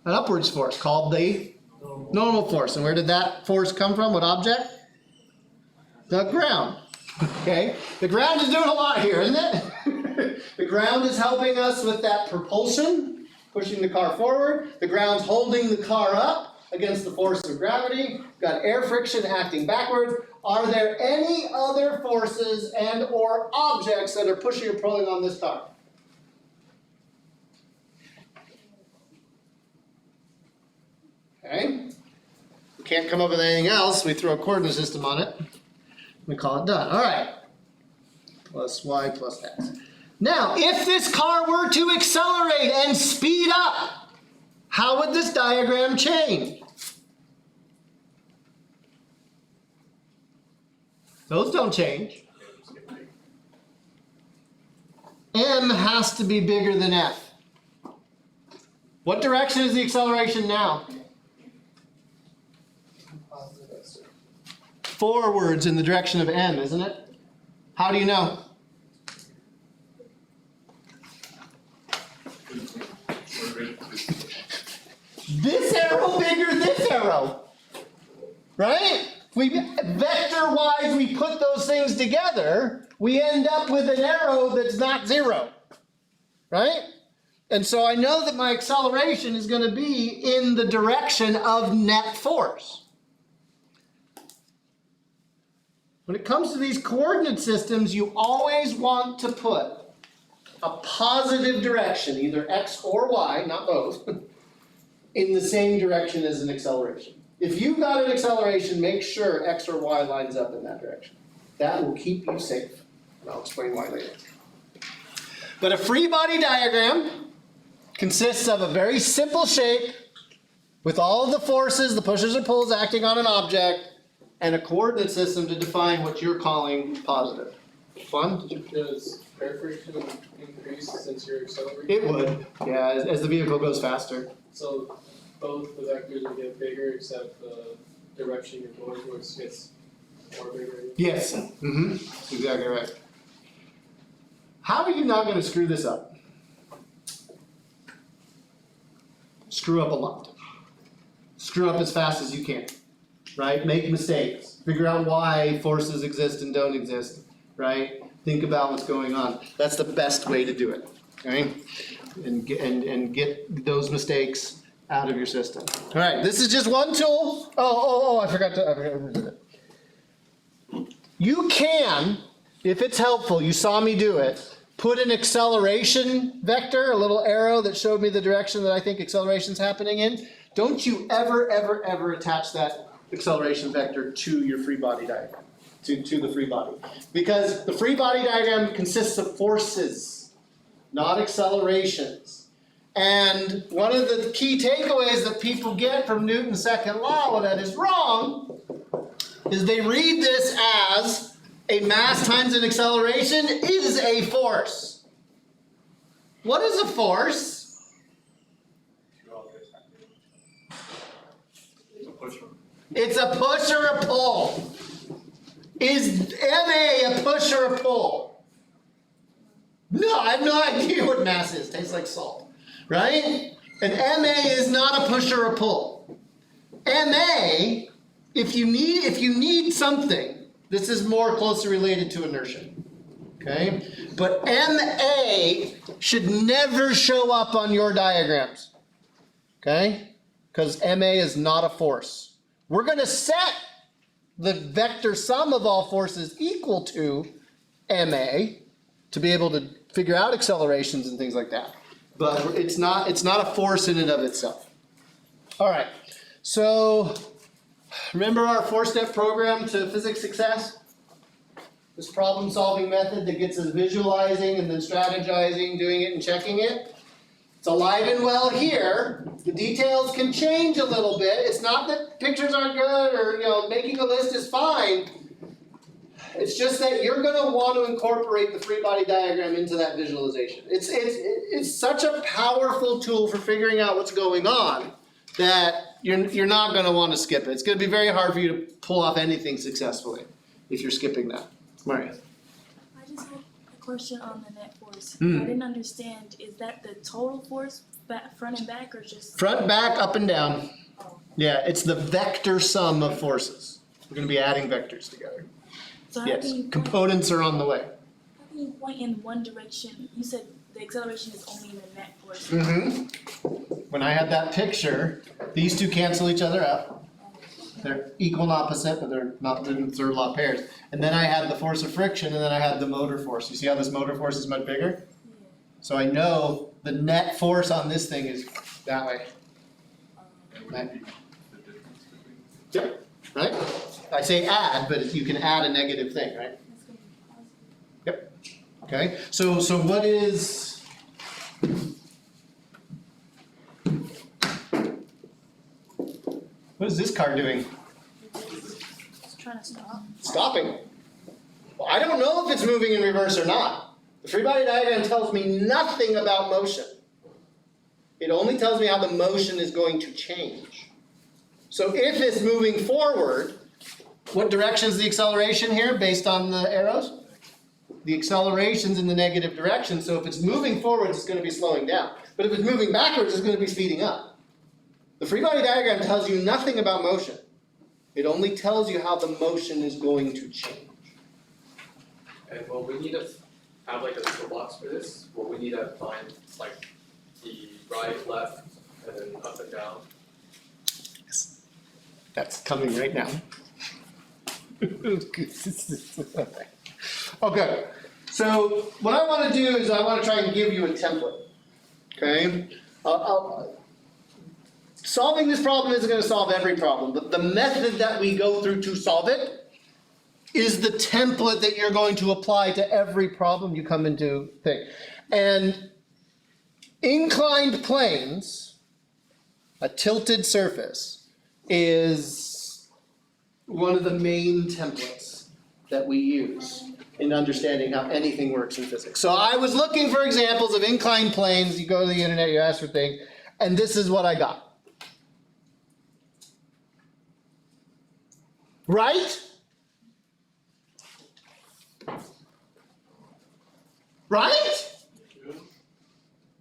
An upwards force called the normal force. And where did that force come from? What object? The ground. Okay? The ground is doing a lot here, isn't it? The ground is helping us with that propulsion, pushing the car forward. The ground's holding the car up against the force of gravity. We've got air friction acting backwards. Are there any other forces and or objects that are pushing or pulling on this car? Okay. We can't come up with anything else. We throw a coordinate system on it. We call it done. All right. Plus y plus x. Now, if this car were to accelerate and speed up, how would this diagram change? Those don't change. M has to be bigger than F. What direction is the acceleration now? Forwards in the direction of M, isn't it? How do you know? This arrow bigger this arrow, right? Vector-wise, we put those things together, we end up with an arrow that's not 0, right? And so I know that my acceleration is going to be in the direction of net force. When it comes to these coordinate systems, you always want to put a positive direction, either x or y, not both, in the same direction as an acceleration. If you've got an acceleration, make sure X or Y lines up in that direction. That will keep you safe. And I'll explain why later. But a free body diagram consists of a very simple shape with all of the forces, the pushes and pulls acting on an object, and a coordinate system to define what you're calling positive. Fun? Does air friction increase since you're accelerating? It would, yeah, as the vehicle goes faster. So both the vectors will get bigger except the direction you're going towards gets more bigger? Yes. Mm-hmm. That's exactly right. How are you not going to screw this up? Screw up a lot. Screw up as fast as you can, right? Make mistakes. Figure out why forces exist and don't exist, right? Think about what's going on. That's the best way to do it, okay? And get those mistakes out of your system. All right, this is just one tool. I forgot to do it. You can, if it's helpful, you saw me do it, put an acceleration vector, a little arrow that showed me the direction that I think acceleration's happening in. Don't you ever attach that acceleration vector to your free body diagram, to the free body. Because the free body diagram consists of forces, not accelerations. And one of the key takeaways that people get from Newton's second law, that is wrong, is they read this as a mass times an acceleration is a force. What is a force? It's a push or a pull. Is MA a push or a pull? No, I have no idea what mass is. Tastes like salt, right? And MA is not a push or a pull. MA, if you need something, this is more closely related to inertia. Okay? But MA should never show up on your diagrams. Okay? Because MA is not a force. We're going to set the vector sum of all forces equal to MA to be able to figure out accelerations and things like that. But it's not a force in and of itself. All right. So remember our 4-step program to physics success? This problem-solving method that gets us visualizing and then strategizing, doing it and checking it. It's alive and well here. The details can change a little bit. It's not that pictures aren't good or making a list is fine. It's just that you're going to want to incorporate the free body diagram into that visualization. It's such a powerful tool for figuring out what's going on that you're not going to want to skip it. It's going to be very hard for you to pull off anything successfully if you're skipping that. Maria. I just had a question on the net force. I didn't understand. Is that the total force, front and back, or just Front, back, up and down. Oh. Yeah, it's the vector sum of forces. We're going to be adding vectors together. So how Yes, can you point, components are on the way. how can you point in one direction? You said the acceleration is only in the net force. When I had that picture, these two cancel each other out. They're equal and opposite, but they're not in third law pairs. And then I had the force of friction, and then I had the motor force. You see how this motor force is much bigger? Yeah. So I know the net force on this thing is that way. Right? Yep, right? I say add, but you can add a negative thing, right? That's gonna be positive. Yep. Okay, so what is... What is this car doing? Just trying to stop. Stopping. Well, I don't know if it's moving in reverse or not. The free body diagram tells me nothing about motion. It only tells me how the motion is going to change. So if it's moving forward, what direction is the acceleration here based on the arrows? The acceleration's in the negative direction, so if it's moving forward, it's going to be slowing down. But if it's moving backwards, it's going to be speeding up. The free body diagram tells you nothing about motion. It only tells you how the motion is going to change. And well, we need to have like a toolbox for this. Well, we need to find like the right, left, and then up and down. That's coming right now. Okay, so what I want to do is I want to try and give you a template. Okay, solving this problem isn't going to solve every problem, but the method that we go through to solve it is the template that you're going to apply to every problem you come into thing. And inclined planes, a tilted surface, is one of the main templates that we use in understanding how anything works in physics. So I was looking for examples of inclined planes. You go to the internet, you ask for things, and this is what I got. Right? Right?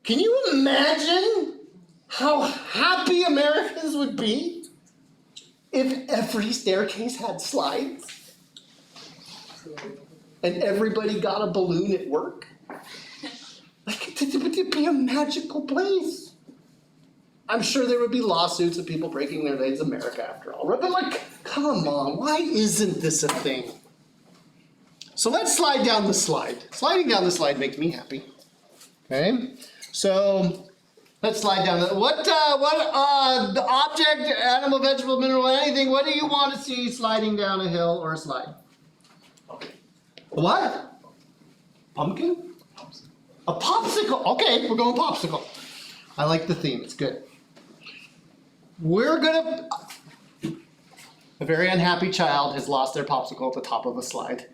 Can you imagine how happy Americans would be if every staircase had slides and everybody got a balloon at work? Like, it would be a magical place. I'm sure there would be lawsuits of people breaking their legs in America after all. But like, come on, why isn't this a thing? So let's slide down the slide. Sliding down the slide makes me happy. Okay? So let's slide down. What the object, animal, vegetable, mineral, anything, what do you want to see sliding down a hill or a slide? What? Pumpkin? A popsicle. Okay, we're going popsicle. I like the theme. It's good. A very unhappy child has lost their popsicle at the top of a slide.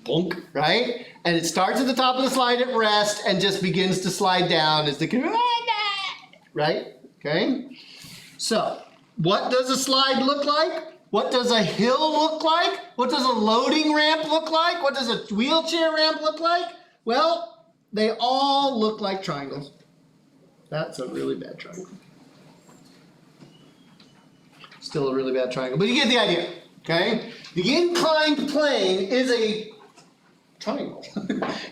Bonk, right? And it starts at the top of the slide at rest and just begins to slide down as the kid, right? Okay? So, what does a slide look like? What does a hill look like? What does a loading ramp look like? What does a wheelchair ramp look like? Well, they all look like triangles. That's a really bad triangle. Still a really bad triangle, but you get the idea, okay? The inclined plane is a triangle.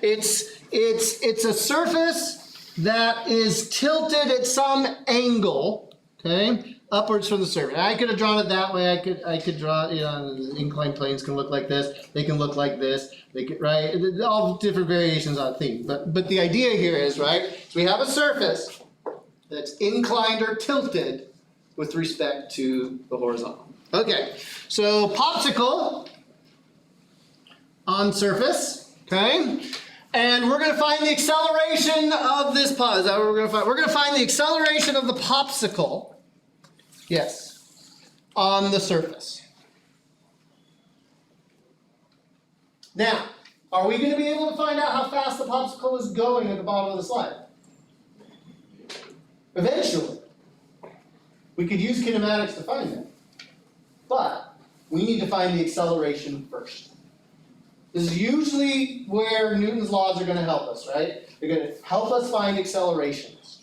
It's a surface that is tilted at some angle, okay, upwards from the surface. I could have drawn it that way. I could draw, inclined planes can look like this. They can look like this. They could, right? All different variations on theme. But the idea here is, right? So we have a surface that's inclined or tilted with respect to the horizontal. Okay, so popsicle on surface, okay? And we're gonna find the acceleration of this pop. Is that what we're gonna find? We're gonna find the acceleration of the popsicle, yes, on the surface. Now, are we gonna be able to find out how fast the popsicle is going at the bottom of the slide? Eventually. We could use kinematics to find that. But we need to find the acceleration first. This is usually where Newton's laws are going to help us, right? They're going to help us find accelerations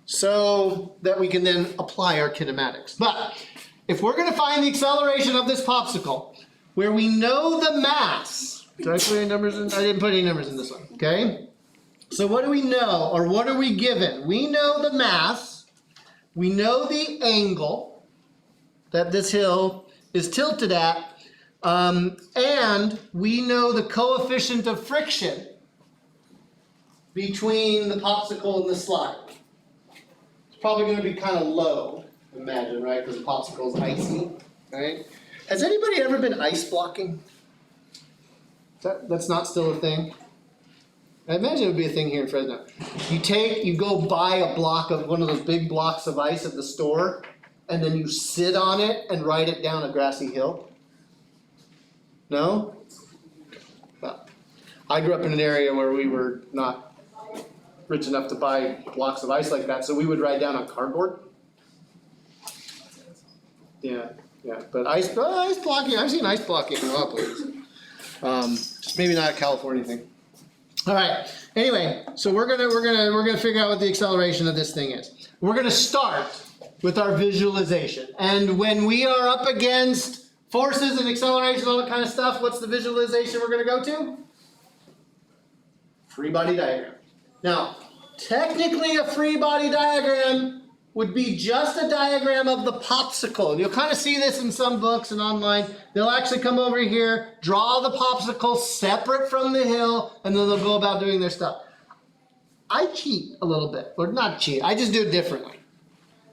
so that we can then apply our kinematics. But if we're going to find the acceleration of this popsicle, where we know the mass, did I put any numbers in? I didn't put any numbers in this one, okay? So what do we know, or what are we given? We know the mass. We know the angle that this hill is tilted at, and we know the coefficient of friction between the popsicle and the slide. It's probably going to be kind of low, imagine, right? Because the popsicle is icy, right? Has anybody ever been ice blocking? That's not still a thing? I imagine it would be a thing here in Fresno. You go buy a block of one of those big blocks of ice at the store, and then you sit on it and ride it down a grassy hill. No? Well, I grew up in an area where we were not rich enough to buy blocks of ice like that, so we would ride down on cardboard. Yeah. But ice blocking, I've seen ice blocking in a lot of places. Just maybe not a California thing. All right. Anyway, so we're gonna figure out what the acceleration of this thing is. We're gonna start with our visualization, and when we are up against forces and acceleration, all that kind of stuff, what's the visualization we're gonna go to? Free body diagram. Now, technically, a free body diagram would be just a diagram of the popsicle. And you'll kind of see this in some books and online. They'll actually come over here, draw the popsicle separate from the hill, and then they'll go about doing their stuff. I cheat a little bit, or not cheat, I just do it differently.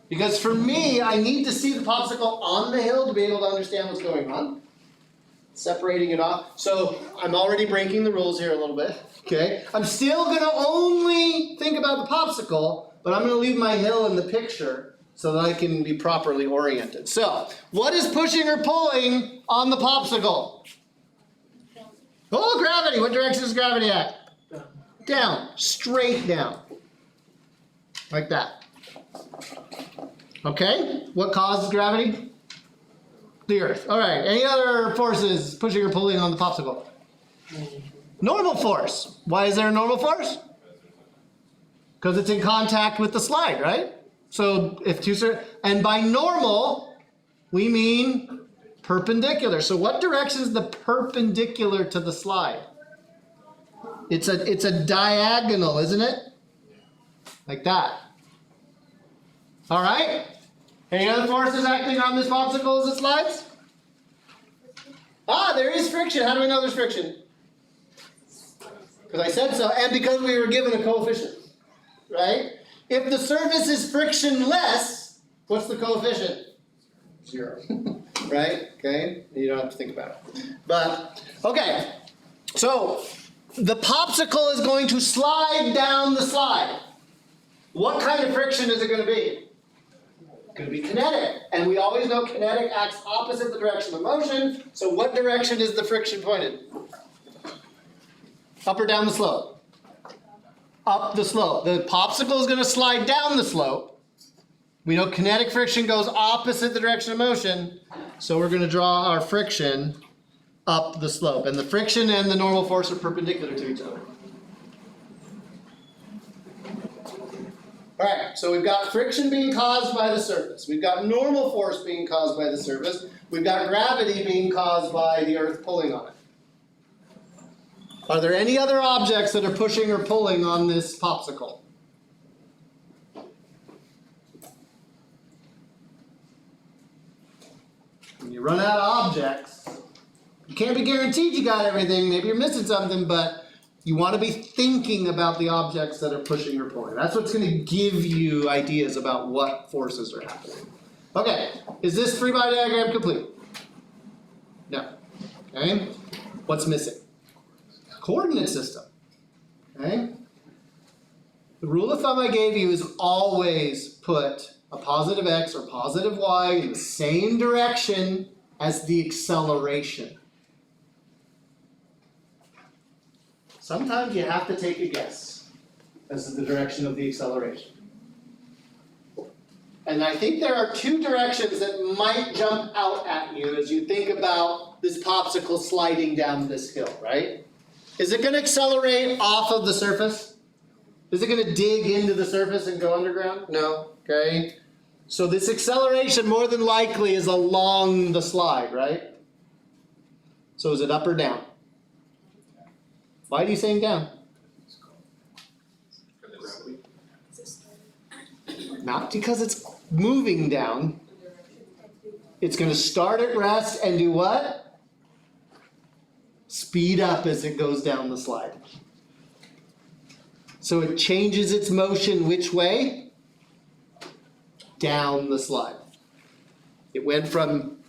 Because for me, I need to see the popsicle on the hill to be able to understand what's going on. Separating it off. So I'm already breaking the rules here a little bit. Okay? I'm still gonna only think about the popsicle, but I'm gonna leave my hill in the picture so that I can be properly oriented. So, what is pushing or pulling on the popsicle? Oh, gravity. What direction is gravity at? Down. Straight down. Like that. Okay? What causes gravity? The earth. All right. Any other forces pushing or pulling on the popsicle? Normal force. Why is there a normal force? Because it's in contact with the slide, right? So if and by normal, we mean perpendicular. So what direction is the perpendicular to the slide? It's a diagonal, isn't it? Like that. All right? Any other forces acting on this popsicle as it slides? Ah, there is friction. How do we know there's friction? Because I said so, and because we were given a coefficient, right? If the surface is frictionless, what's the coefficient? 0. Right? Okay? You don't have to think about it. But, okay. So, the popsicle is going to slide down the slide. What kind of friction is it going to be? It's going to be kinetic. And we always know kinetic acts opposite the direction of motion. So what direction is the friction pointed? Up or down the slope? Up the slope. The popsicle is going to slide down the slope. We know kinetic friction goes opposite the direction of motion. So we're going to draw our friction up the slope. And the friction and the normal force are perpendicular to each other. Alright, so we've got friction being caused by the surface. We've got normal force being caused by the surface. We've got gravity being caused by the earth pulling on it. Are there any other objects that are pushing or pulling on this popsicle? When you run out of objects, you can't be guaranteed you got everything. Maybe you're missing something, but you want to be thinking about the objects that are pushing or pulling. That's what's going to give you ideas about what forces are happening. Okay, is this free body diagram complete? No. Okay, what's missing? Coordinate system. Okay? The rule of thumb I gave you is always put a positive x or positive y in the same direction as the acceleration. Sometimes you have to take a guess as to the direction of the acceleration. And I think there are two directions that might jump out at you as you think about this popsicle sliding down this hill, right? Is it going to accelerate off of the surface? Is it going to dig into the surface and go underground? No. Okay. So this acceleration more than likely is along the slide, right? So is it up or down? Why are you saying down? Not because it's moving down. It's going to start at rest and do what? Speed up as it goes down the slide. So it changes its motion which way? Down the slide. It went from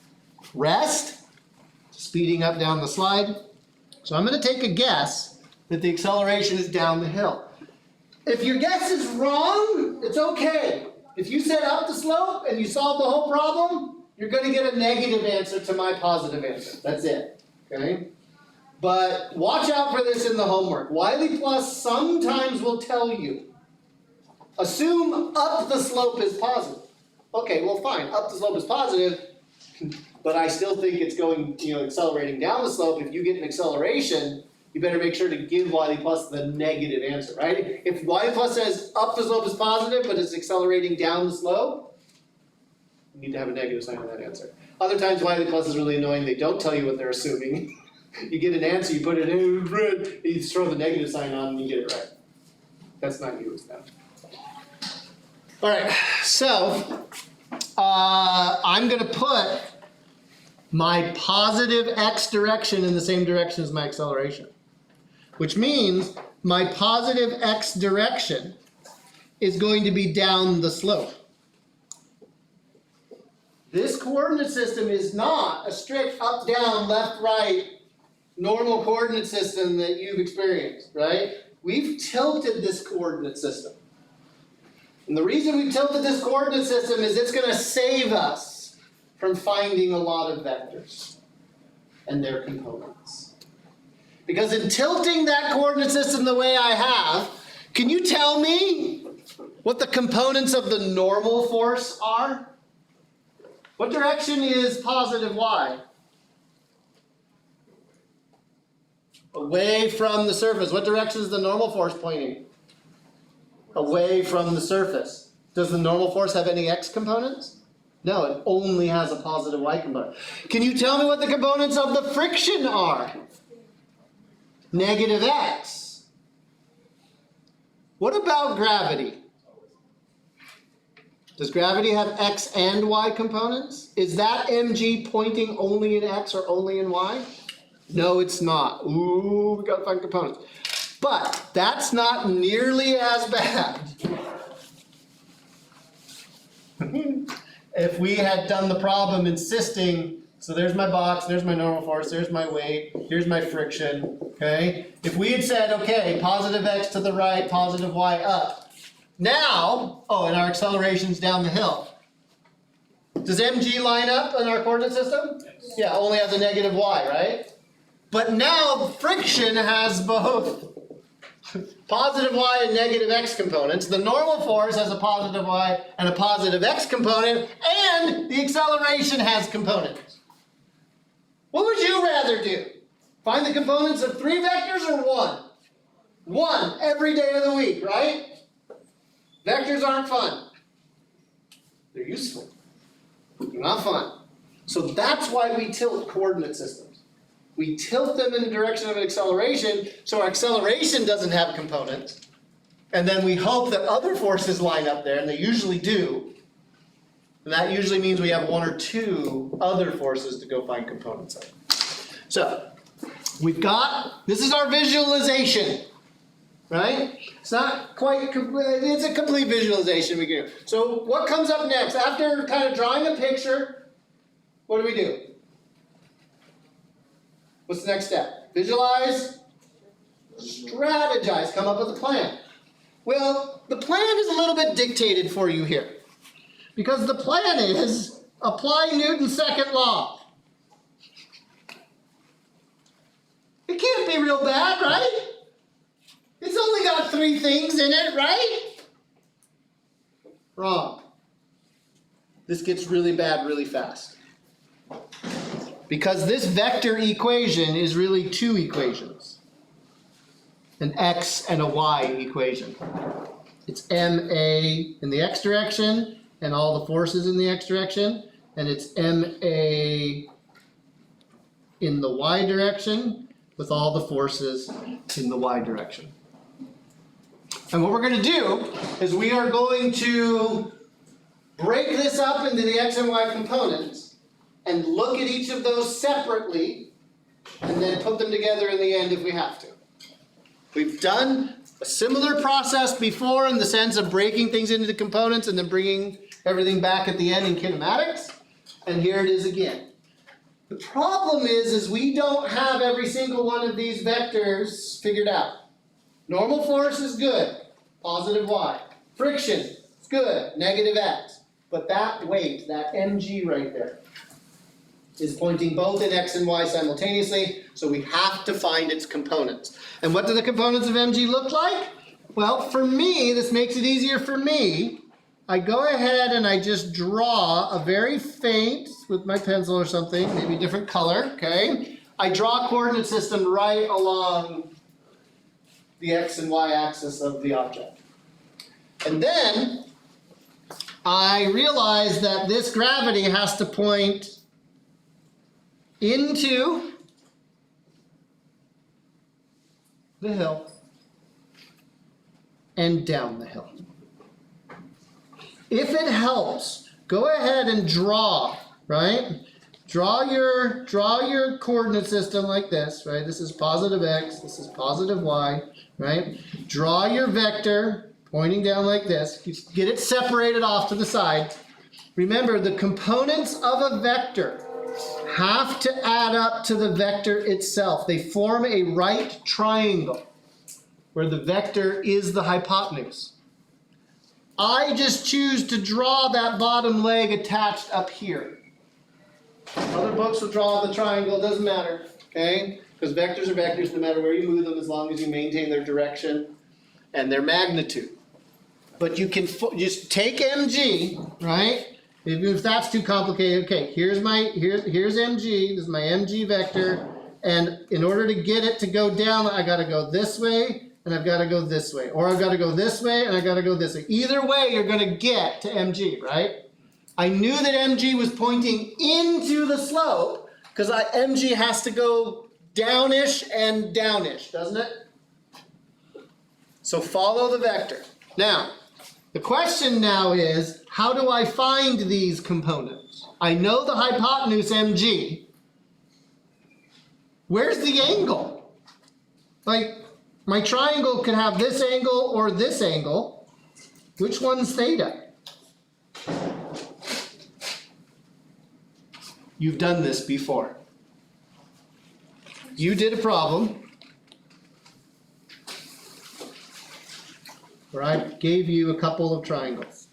rest to speeding up down the slide. So I'm going to take a guess that the acceleration is down the hill. If your guess is wrong, it's okay. If you said up the slope and you solved the whole problem, you're going to get a negative answer to my positive answer. That's it. Okay? But watch out for this in the homework. Wiley Plus sometimes will tell you, assume up the slope is positive. Okay, well fine, up the slope is positive, but I still think it's going, accelerating down the slope. If you get an acceleration, you better make sure to give Wiley Plus the negative answer, right? If Wiley Plus says up the slope is positive, but it's accelerating down the slope, you need to have a negative sign on that answer. Other times Wiley Plus is really annoying. They don't tell you what they're assuming. You get an answer, you put it in red, you just throw the negative sign on and you get it right. That's not you, it's them. Alright, so I'm going to put my positive x direction in the same direction as my acceleration. Which means my positive x direction is going to be down the slope. This coordinate system is not a strict up, down, left, right, normal coordinate system that you've experienced, right? We've tilted this coordinate system. And the reason we've tilted this coordinate system is it's going to save us from finding a lot of vectors and their components. Because in tilting that coordinate system the way I have, can you tell me what the components of the normal force are? What direction is positive y? Away from the surface. What direction is the normal force pointing? Away from the surface. Does the normal force have any x components? No, it only has a positive y component. Can you tell me what the components of the friction are? Negative x. What about gravity? Does gravity have x and y components? Is that mg pointing only in x or only in y? No, it's not. Ooh, we gotta find components. But that's not nearly as bad. If we had done the problem insisting, so there's my box, there's my normal force, there's my weight, here's my friction, okay? If we had said, okay, positive x to the right, positive y up. Now, oh, and our acceleration's down the hill. Does mg line up in our coordinate system? Yes. Yeah, only has a negative y, right? But now friction has both positive y and negative x components. The normal force has a positive y and a positive x component, and the acceleration has components. What would you rather do? Find the components of 3 vectors or 1? 1 every day of the week, right? Vectors aren't fun. They're useful. They're not fun. So that's why we tilt coordinate systems. We tilt them in the direction of an acceleration, so our acceleration doesn't have components. And then we hope that other forces line up there, and they usually do. And that usually means we have 1 or 2 other forces to go find components of. So, we've got, this is our visualization, right? It's not quite complete, it's a complete visualization we can do. So what comes up next? After kind of drawing a picture, what do? What's the next step? Visualize, strategize, come up with a plan. Well, the plan is a little bit dictated for you here. Because the plan is apply Newton's second law. It can't be real bad, right? It's only got 3 things in it, right? Wrong. This gets really bad really fast. Because this vector equation is really 2 equations. An x and a y equation. It's ma in the x direction and all the forces in the x direction. And it's ma in the y direction with all the forces in the y direction. And what we're going to do is we are going to break this up into the x and y components and look at each of those separately and then put them together in the end if we have to. We've done a similar process before in the sense of breaking things into the components and then bringing everything back at the end in kinematics. And here it is again. The problem is we don't have every single one of these vectors figured out. Normal force is good, positive y. Friction is good, negative x. But that weight, that mg right there, is pointing both in x and y simultaneously, so we have to find its components. And what do the components of mg look like? Well, for me, this makes it easier for me. I go ahead and I just draw a very faint, with my pencil or something, maybe a different color, okay? I draw a coordinate system right along the x and y axis of the object. And then I realize that this gravity has to point into the hill and down the hill. If it helps, go ahead and draw, right? Draw your coordinate system like this, right? This is positive x, this is positive y, right? Draw your vector pointing down like this. You get it separated off to the side. Remember, the components of a vector have to add up to the vector itself. They form a right triangle where the vector is the hypotenuse. I just choose to draw that bottom leg attached up here. Other books will draw the triangle, doesn't matter, okay? Because vectors are vectors no matter where you move them as long as you maintain their direction and their magnitude. But you can just take mg, right? Even if that's too complicated, okay, here's mg, this is my mg vector, and in order to get it to go down, I gotta go this way, and I've gotta go this way, or I've gotta go this way, and I gotta go this way. Either way, you're gonna get to mg, right? I knew that mg was pointing into the slope, because mg has to go downish and downish, doesn't it? So follow the vector. Now, the question now is, how do I find these components? I know the hypotenuse mg. Where's the angle? Like, my triangle can have this angle or this angle. Which one's theta? You've done this before. You did a problem where I gave you a couple of triangles.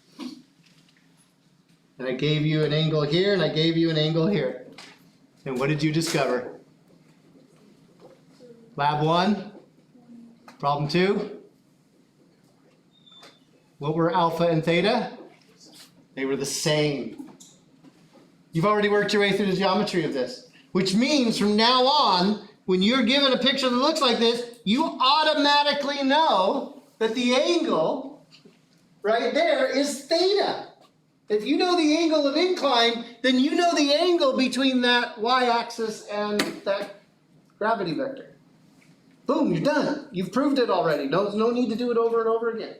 And I gave you an angle here, and I gave you an angle here. And what did you discover? Lab 1? Problem 2? What were alpha and theta? They were the same. You've already worked your way through the geometry of this. Which means from now on, when you're given a picture that looks like this, you automatically know that the angle right there is theta. If you know the angle of incline, then you know the angle between that y-axis and that gravity vector. Boom, you're done. You've proved it already. No need to do it over and over again.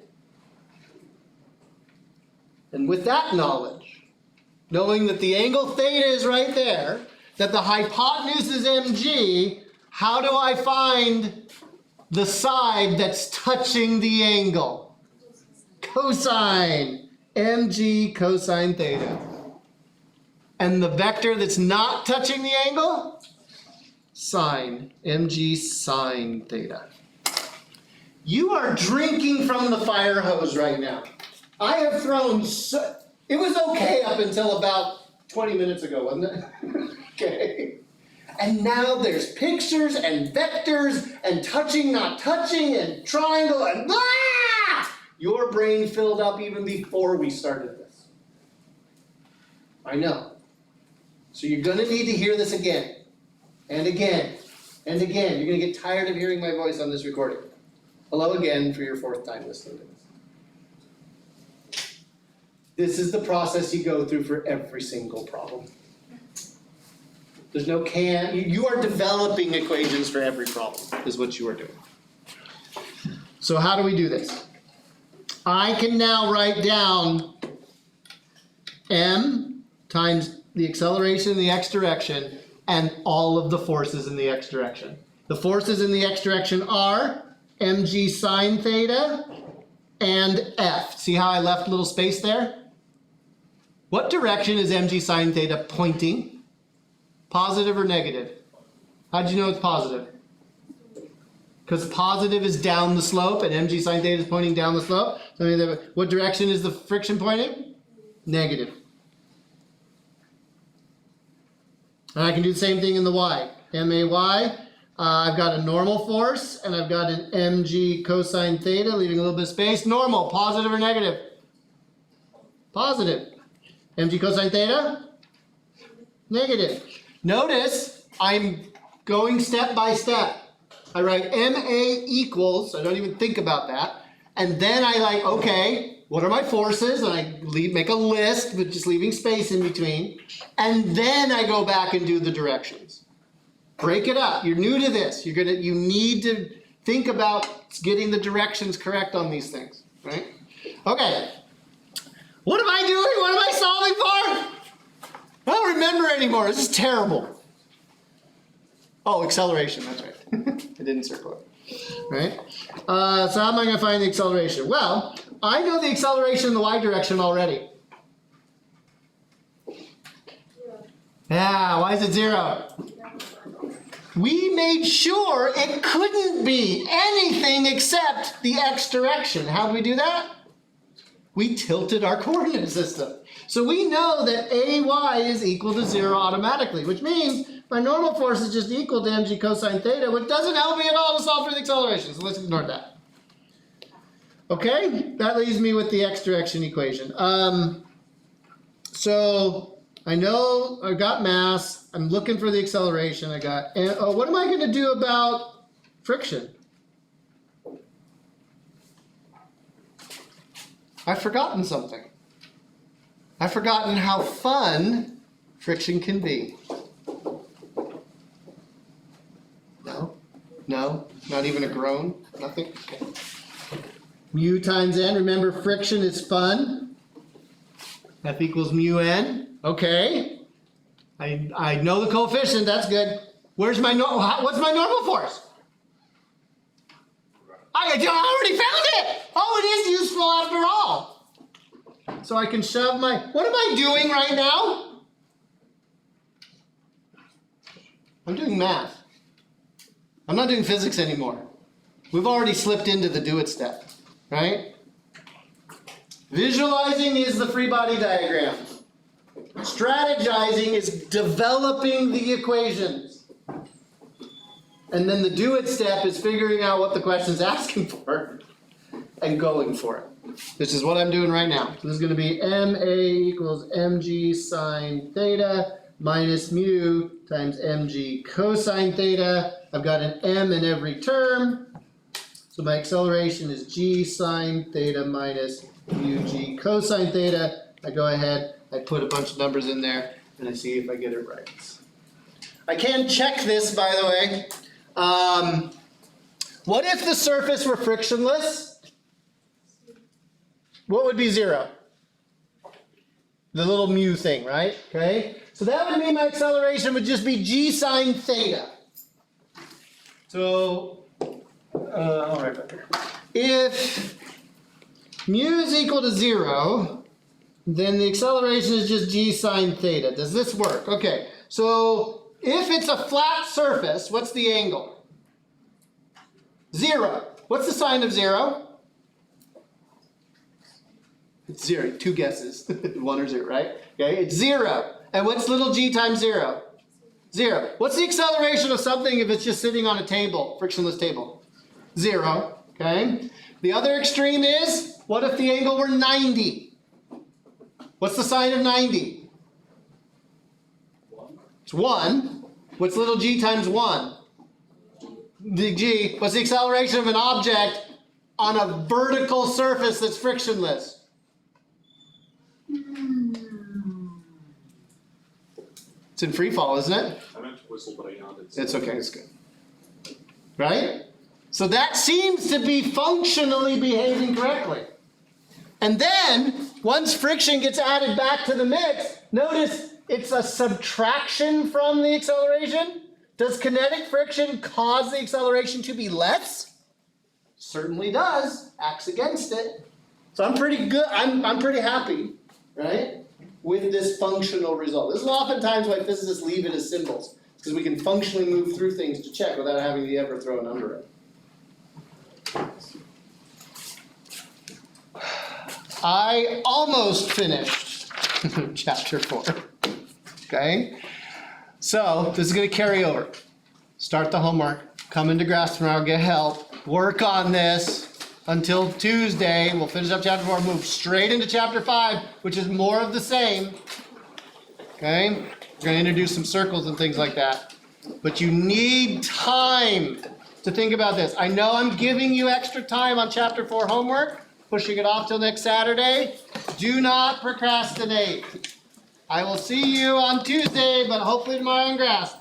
And with that knowledge, knowing that the angle theta is right there, that the hypotenuse is mg, how do I find the side that's touching the angle? Cosine. mg cosine theta. And the vector that's not touching the angle? Sine. mg sine theta. You are drinking from the fire hose right now. I have thrown it was okay up until about 20 minutes ago, wasn't it? Okay. And now there's pictures and vectors and touching, not touching, and triangle and Your brain filled up even before we started this. I know. So you're going to need to hear this again, and again, and again. You're going to get tired of hearing my voice on this recording. Hello again for your 4th time listening to this. This is the process you go through for every single problem. There's no you are developing equations for every problem, is what you are doing. So how do we do this? I can now write down m times the acceleration in the x direction and all of the forces in the x direction. The forces in the x direction are mg sine theta and f. See how I left a little space there? What direction is mg sine theta pointing? Positive or negative? How'd you know it's positive? Because positive is down the slope and mg sine theta is pointing down the slope. So what direction is the friction pointing? Negative. And I can do the same thing in the y. MAY, I've got a normal force and I've got an mg cosine theta, leaving a little bit of space. Normal, positive or negative? Positive. Mg cosine theta? Negative. Notice I'm going step by step. I write MA equals, I don't even think about that. And then I okay, what are my forces? And I make a list, but just leaving space in between. And then I go back and do the directions. Break it up. You're new to this. You need to think about getting the directions correct on these things, right? Okay. What am I doing? What am I solving for? I don't remember anymore. This is terrible. Oh, acceleration. That's right. I didn't circle it. Right? So how am I going to find the acceleration? Well, I know the acceleration in the y direction already. Yeah, why is it 0? We made sure it couldn't be anything except the x direction. How do we do that? We tilted our coordinate system. So we know that AY is equal to 0 automatically, which means my normal force is just equal to mg cosine theta, which doesn't help me at all to solve for the acceleration. So let's ignore that. Okay, that leaves me with the x direction equation. So I know I got mass. I'm looking for the acceleration. I got. And, what am I going to do about friction? I've forgotten something. I've forgotten how fun friction can be. No? No? Not even a groan? Nothing? Okay. Mu times n. Remember, friction is fun. F equals mu n. Okay. I know the coefficient. That's good. What's my normal force? I already found it. Oh, it is useful after all. So I can shove my. What am I doing right now? I'm doing math. I'm not doing physics anymore. We've already slipped into the do it step, right? Visualizing is the free body diagram. Strategizing is developing the equations. And then the do it step is figuring out what the question's asking for and going for it. This is what I'm doing right now. So this is going to be MA equals mg sine theta minus mu times mg cosine theta. I've got an m in every term. So my acceleration is g sine theta minus mu g cosine theta. I go ahead, I put a bunch of numbers in there, and I see if I get it right. I can check this, by the way. What if the surface were frictionless? What would be 0? The little mu thing, right? Okay. So that would mean my acceleration would just be g sine theta. So, all right, if mu is equal to 0, then the acceleration is just g sine theta. Does this work? Okay. So if it's a flat surface, what's the angle? 0. What's the sign of 0? It's 0. 2 guesses. 1 or 0, right? Okay, it's 0. And what's little g times 0? 0. What's the acceleration of something if it's just sitting on a table, frictionless table? 0. Okay. The other extreme is, what if the angle were 90? What's the sign of 90? 1. It's 1. What's little g times 1? The g. What's the acceleration of an object on a vertical surface that's frictionless? It's in free fall, isn't it? I meant to whistle, but I yawned. It's okay, it's good. Right? So that seems to be functionally behaving correctly. And then, once friction gets added back to the mix, notice it's a subtraction from the acceleration. Does kinetic friction cause the acceleration to be less? Certainly does. Acts against it. So I'm pretty good. I'm pretty happy, right, with this functional result. This is oftentimes why physicists leave it as symbols, because we can functionally move through things to check without having to ever throw a number in. I almost finished chapter 4. Okay? So, this is going to carry over. Start the homework. Come into grass tomorrow, get help. Work on this until Tuesday. We'll finish up chapter 4, move straight into chapter 5, which is more of the same. Okay? We're going to introduce some circles and things like that. But you need time to think about this. I know I'm giving you extra time on chapter 4 homework, pushing it off till next Saturday. Do not procrastinate. I will see you on Tuesday, but hopefully tomorrow in grass.